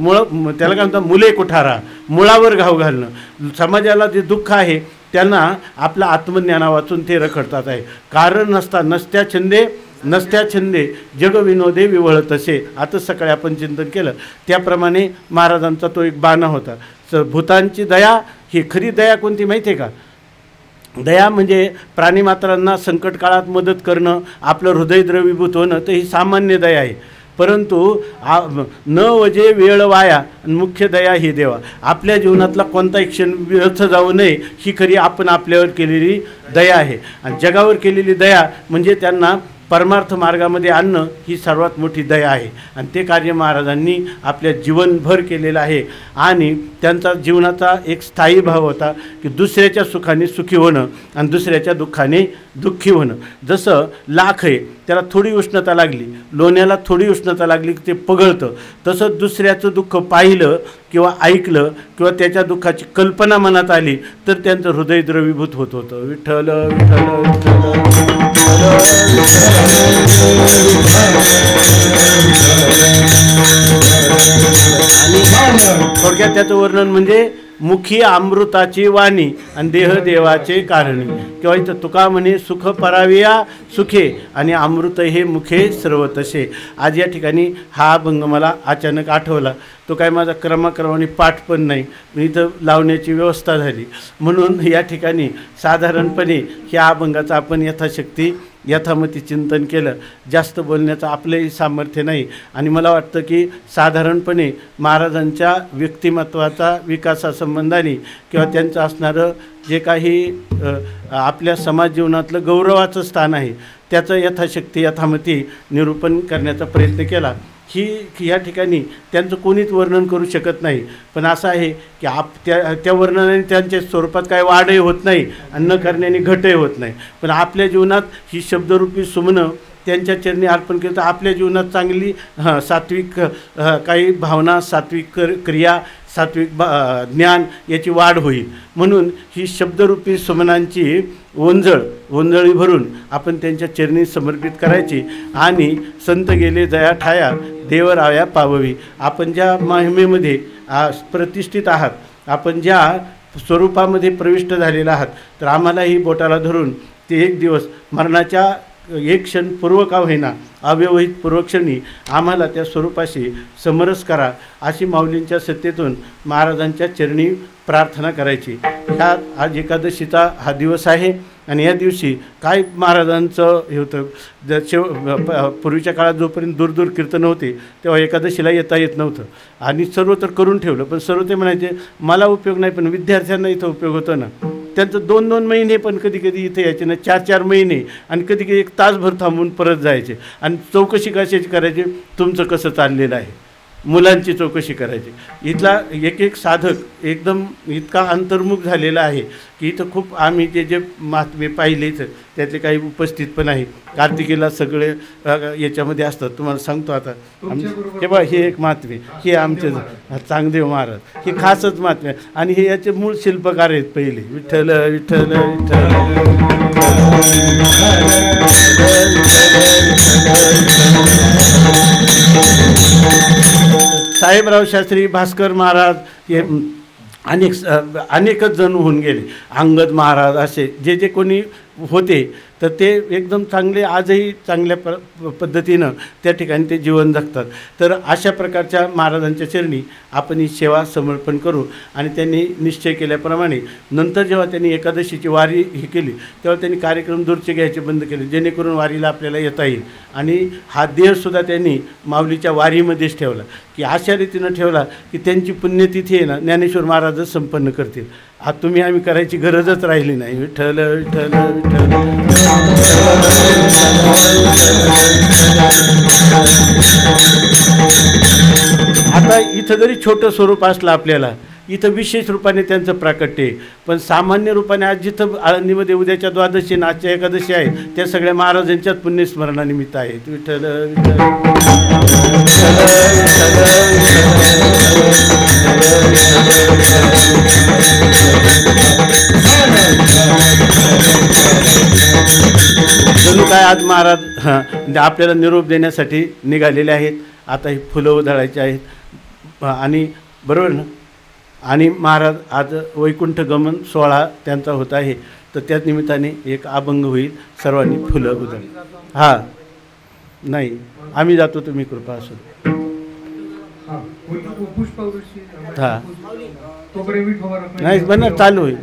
त्याला काय म्हणतात मुले कुठारा, मुळावर घाव घालणं. समाजाला जे दुःख आहे त्यांना आपल्या आत्मज्ञाना वाचून ते रखडतात आहे. कारण नसत्या छंदे जग विनोदे विवळ तसे. आता सकाळी आपण चिंतन केलं त्याप्रमाणे महाराजांचा तो एक बाणा होता. भूतांची दया ही खरी दया कोणती माहिती आहे का? दया म्हणजे प्राणीमात्रांना संकट काळात मदत करणं, आपलं हृदय द्रवीभूत होणं, तर ही सामान्य दया आहे. परंतु न वजे वेळ वाया, मुख्य दया ही देवा. आपल्या जीवनातला कोणताही क्षण व्यर्थ जाऊ नये ही खरी आपण आपल्यावर केलेली दया आहे. आणि जगावर केलेली दया म्हणजे त्यांना परमार्थ मार्गामध्ये आणणं ही सर्वात मोठी दया आहे. आणि ते कार्य महाराजांनी आपल्या जीवनभर केलेलं आहे. आणि त्यांचा जीवनाचा एक स्थायी भाव होता की दुसऱ्याच्या सुखाने सुखी होणं आणि दुसऱ्याच्या दुःखाने दुःखी होणं. जसं लाख आहे, त्याला थोडी उष्णता लागली, लोण्याला थोडी उष्णता लागली की ते पगळतं, तसं दुसऱ्याचं दुःख पाहिलं किंवा ऐकलं किंवा त्याच्या दुःखाची कल्पना मनात आली तर त्यांचं हृदय द्रवीभूत होत होतं. विठ्ठल विठ्ठल विठ्ठल. आणि थोडक्यात त्याचं वर्णन म्हणजे मुखी अमृताची वाणी आणि देह देवाचे कारणी. किंवा इथं तुका म्हणे सुख पराविया सुखे आणि अमृत हे मुखे सर्व तसे. आज या ठिकाणी हा अभंग मला अचानक आठवला. तो काय माझा क्रमाक्रमाने पाठ पण नाही, इथं लावण्याची व्यवस्था झाली म्हणून या ठिकाणी साधारणपणे ह्या अभंगाचा आपण यथाशक्ती यथामती चिंतन केलं. जास्त बोलण्याचं आपलंही सामर्थ्य नाही. आणि मला वाटतं की साधारणपणे महाराजांच्या व्यक्तिमत्वाचा विकासासंबंधाने किंवा त्यांचं असणारं जे काही आपल्या समाज जीवनातलं गौरवाचं स्थान आहे त्याचं यथाशक्ती यथामती निरूपण करण्याचा प्रयत्न केला. ही या ठिकाणी त्यांचं कोणीच वर्णन करू शकत नाही. पण असं आहे की त्या वर्णनाने त्यांच्या स्वरूपात काय वाढही होत नाही आणि न करण्याने घटही होत नाही. पण आपल्या जीवनात ही शब्दरूपी सुमनं त्यांच्या चरणी अर्पण केलं तर आपल्या जीवनात चांगली सात्विक काही भावना, सात्विक क्रिया, सात्विक ज्ञान याची वाढ होईल. म्हणून ही शब्दरूपी सुमनांची ओंजळी भरून आपण त्यांच्या चरणी समर्पित करायची. आणि संत गेले दया ठाया देव राया पाववी. आपण ज्या महिमेमध्ये प्रतिष्ठित आहात, आपण ज्या स्वरूपामध्ये प्रविष्ट झालेला आहात, तर आम्हालाही बोटाला धरून ते एक दिवस मरणाच्या एक क्षण पूर्व का होईना अव्यवहित पूर्वक्षणी आम्हाला त्या स्वरूपाशी समरस करा अशी माऊलींच्या सत्तेतून महाराजांच्या चरणी प्रार्थना करायची. ह्या आज एकादशीचा हा दिवस आहे. आणि या दिवशी काय महाराजांचं हे होतं, पूर्वीच्या काळात जोपर्यंत दूर कीर्तन होते तेव्हा एकादशीला येता येत नव्हतं. आणि सर्व तर करून ठेवलं, पण सर्व ते म्हणायचे मला उपयोग नाही, पण विद्यार्थ्यांना इथं उपयोग होतो ना. त्यांचं 2-2 महिने पण कधी इथे यायचे ना, 4-4 महिने, आणि कधी 1 तासभर थांबून परत जायचे. आणि चौकशी कशाची करायची, तुमचं कसं चाललेलं आहे, मुलांची चौकशी करायची. इथला एक साधक एकदम इतका अंतर्मुख झालेला आहे की इथं खूप आम्ही जे महात्मे पाहिलेच त्यातले काही उपस्थित पण आहे. कार्तिकीला सगळे याच्यामध्ये असतात. तुम्हाला सांगतो आता हे बघा, हे एक महात्मे, हे आमचे चांगदेव महाराज, हे खासच महात्मे. आणि हे याचे मूळ शिल्पकार आहेत पहिले. विठ्ठल विठ्ठल विठ्ठल. साहेबराव शास्त्री, भास्कर महाराज हे अनेकच जण होऊन गेले. अंगद महाराज असे जे जे कोणी होते तर ते एकदम चांगले आजही चांगल्या पद्धतीनं त्या ठिकाणी ते जीवन जगतात. तर अशा प्रकारच्या महाराजांच्या चरणी आपण ही सेवा समर्पण करू. आणि त्यांनी निश्चय केल्याप्रमाणे नंतर जेव्हा त्यांनी एकादशीची वारी ही केली तेव्हा त्यांनी कार्यक्रम दूरचे घ्यायचे बंद केले, जेणेकरून वारीला आपल्याला येता येईल. आणि हा देहसुद्धा त्यांनी माऊलीच्या वारीमध्येच ठेवला, की अशा रीतीनं ठेवला की त्यांची पुण्यतिथी आहे ना ज्ञानेश्वर महाराजच संपन्न करतील. आता तुम्ही आम्ही करायची गरजच राहिली नाही. विठ्ठल विठ्ठल विठ्ठल. आता इथं जरी छोटं स्वरूप असलं आपल्याला, इथं विशेष रूपाने त्यांचं प्राकट्य आहे. पण सामान्य रूपाने आज जिथं आळंदीमध्ये उद्याच्या द्वादशी आणि आजच्या एकादशी आहे त्या सगळ्या महाराजांच्याच पुण्यस्मरणानिमित्त आहेत. विठ्ठल विठ्ठल. जणू काय आज महाराज आपल्याला निरोप देण्यासाठी निघालेले आहेत. आता ही फुलं उधळायची आहेत आणि बरोबर ना. आणि महाराज आज वैकुंठ गमन सोहळा त्यांचा होत आहे, तर त्याच निमित्ताने एक अभंग होईल. सर्वांनी फुलं उधळ. हां नाही आम्ही जातो, तुम्ही कृपा असो. हां नाही बना चालू होईल.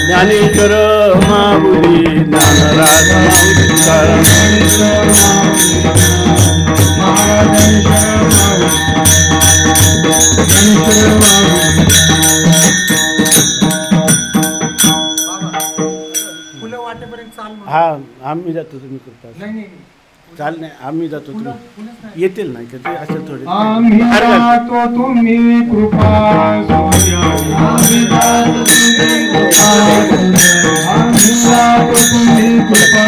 ज्ञानेश्वर माऊली ज्ञानराज हा आम्ही जातो, तुम्ही कृपा चाल नाही आम्ही जातो, तुम्ही येतील नाही का ते असं थोडे. आम्ही जातो तुम्ही कृपा आम्ही जातो तुम्ही कृपा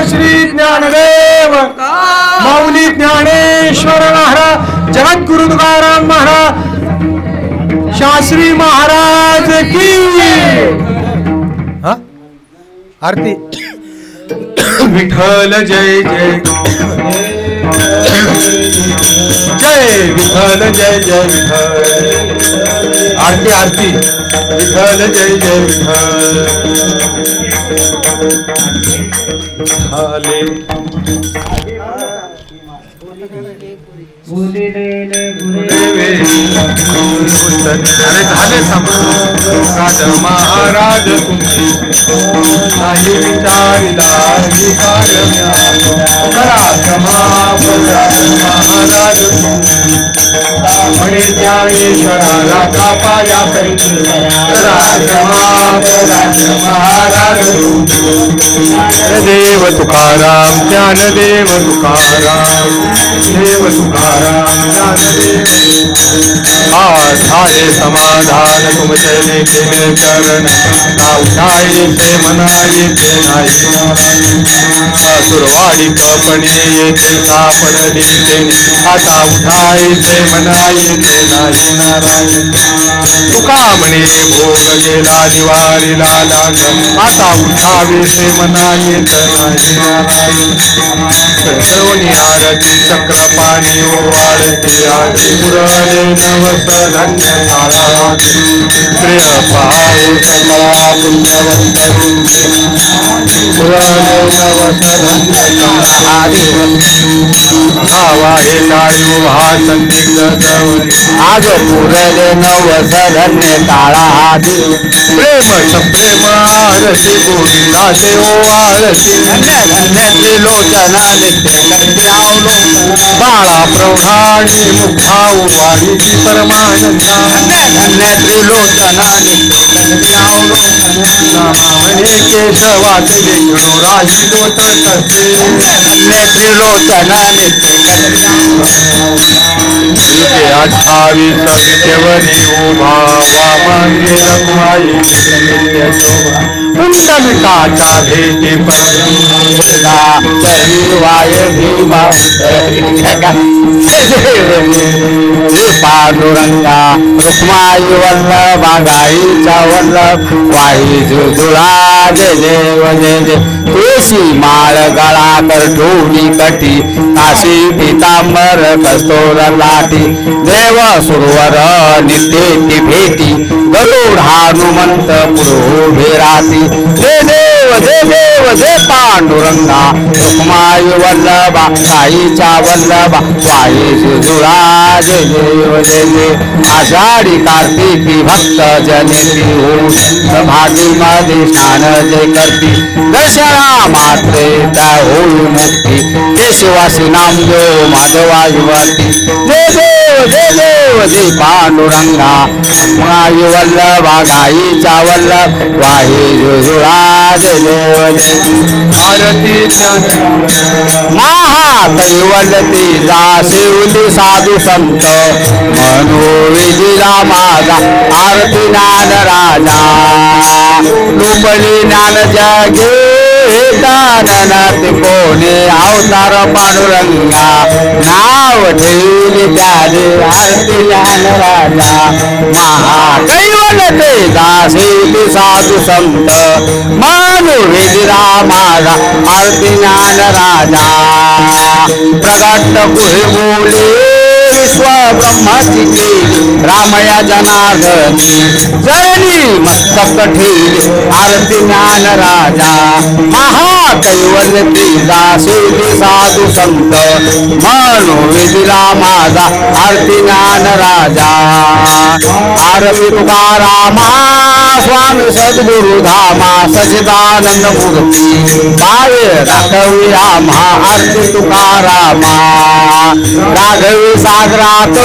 श्री ज्ञानदेव माऊली ज्ञानेश्वर महाराज, जगद्गुरु तुकाराम महाराज, शास्त्री महाराज की आरती. विठ्ठल जय जय जय विठ्ठल जय जय विठ्ठल. आरती आरती. विठ्ठल जय जय विठ्ठल. झाले राज महाराज तुमची नाही विचारिला महाराज म्हणे ज्ञानेश्वराला कापाया महाराज देव तुकाराम ज्ञानदेव तुकाराम देव तुकाराम ज्ञानदेव झाले समाधान तुम चले के चरण ना उठाए ते मना येते नाही सुरवाडी कपणे येते सापड देते आता उठाए ते मना येते नाही नारायण तुका म्हणे भोग गेला दिवाळीला लाग आता उठावे ते मना येत नाही नारायण सर्वनी आरती चक्र पाणी ओवाळते आधी पुरले नवस धन्य झाला प्रिय पाहू समा पुण्यवंत पुरले नवस धन्य भावा हे टाळी उभा संदिग्ध आज पुरले नवस धन्य काळा प्रेम सप्रेम आरती गोविंदाचे ओवाळती त्रिलोचना नित्य करते बाळा प्रौढाणी मुग्धा वाणीची परमानंदा धन्य त्रिलोचना नित्य म्हणे केशवाचे लेखणो राही लोट तसे धन्य त्रिलोचना नित्य इथे 28 विद्यवनी उभा वामांगे रखवाई पुंडलिकाच्या भेटी वाय भीमा पांडुरंगा रुक्माई वल्लभा गाईचा वल्लभ वाई जुजुळा जय देव जय जय तुळशी माळ गळा कर ठोडी कटी काशी पितांबर कस्तोर लाटी देव सुरवर नित्येती भेटी गरुड हनुमंत पुढे राती जय देव जय देव जय पांडुरंगा रुक्माई वल्लभा गाईचा वल्लभा वाई जुजुळा जय देव जय जय आषाढी कार्तिकी भक्त जनेती होऊन भागी मध्ये स्नान जय करती दर्शना मात्रे त्या होई मुक्ती केशवासी नामदेव माधवा युवती जय देव जय देव जय पांडुरंगा माई वल्लभा गाईचा वल्लभ वाही जुजुळा जय देव जय आरती महाकैवल्यती जा शिवली साधू संत मनोविधीला माझा आरती ज्ञान राजा लुबली ज्ञान जगे दाननाथ कोणे अवतार पांडुरंगा नाव ठेवली त्याने आरती ज्ञान राजा महाकैवल्यते जा शिवली साधू संत मनोविधीला माझा आरती ज्ञान राजा प्रगट कुहे बोले विश्व ब्रह्माची केली रामया जनार्दनी जळणी मस्तक ठेवली आरती ज्ञान राजा महाकैवल्यती दासेली साधू संत मनोविधीला माझा आरती ज्ञान राजा आरती तुकारामा स्वामी सद्गुरु धामा सचिदानंद मूर्ती पाय राघवी रामा आरती तुकारामा राघवी सागरात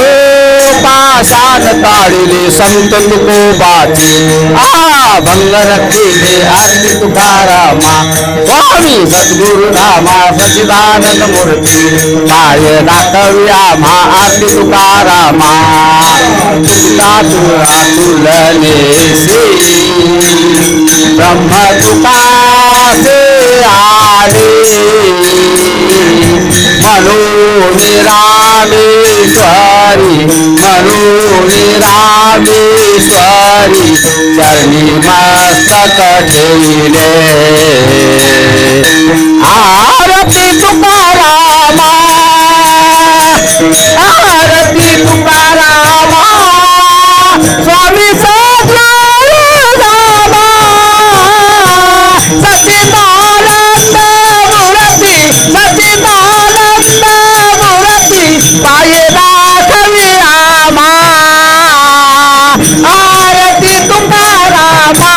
पाषाण ताडिले संत तुकोबाचे भंग रखिले आरती तुकारामा स्वामी सद्गुरु धामा सचिदानंद मूर्ती पाय राघवी रामा आरती तुकारामा तुका तुला तुलने ब्रह्म तुकासे आले मनोनिरामेश्वरी मनोनिरामेश्वरी चरणी मस्तक ठेविले आरती तुकारामा आरती तुकारामा स्वामी सचिदानंद मूर्ती सचिदानंद मूर्ती पाय राघवी रामा आरती तुकारामा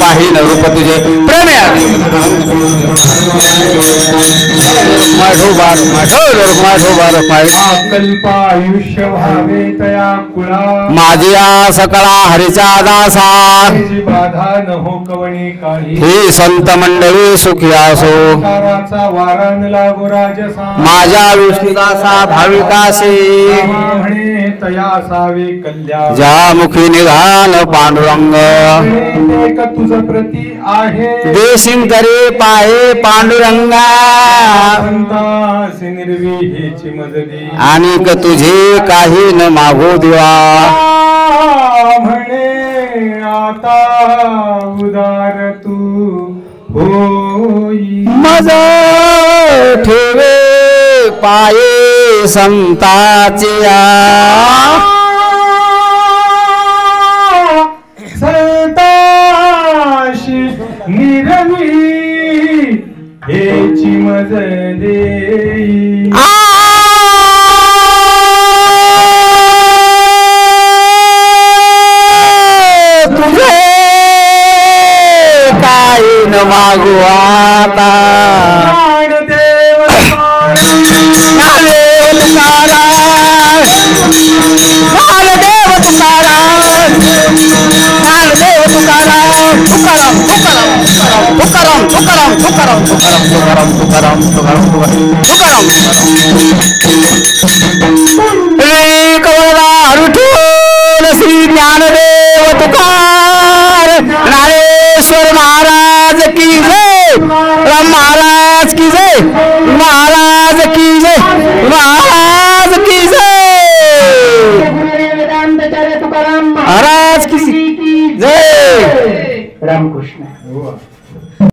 पाहिन रूप तुझे प्रेम कल्प आयुष्य व्हावे तया कुळा माझी या सकळा हरीचा दासा बाधा न हो कवणी काही हे संत मंडळी सुखी असो काराचा वारा न लागो राजसा माझ्या विष्णुदासा भाविकाशी म्हणे तया असावे कल्याण ज्या मुखी निघाल पांडुरंग एक तुझ प्रती आहे देशिंग तरी पाहे पांडुरंगा संतासी निर्वी हेची मजली आणि तुझे काही न मागो देवा म्हणे आता उदार तू होई मज ठेवे पाये संताचे संताशी निरवी हेची मज देई तुझे काही न मागू आता देव देव तुकाराम देव तुकाराम तुकाराम तुकाराम तुकाराम तुकाराम तुकाराम तुकाराम तुकाराम तुकाराम श्री कवळदार विठ्ठल श्री ज्ञानदेव तुकार ज्ञानेश्वर महाराज की जय राम महाराज की जय महाराज की जय महाराज की जय महाराज की जय रामकृष्ण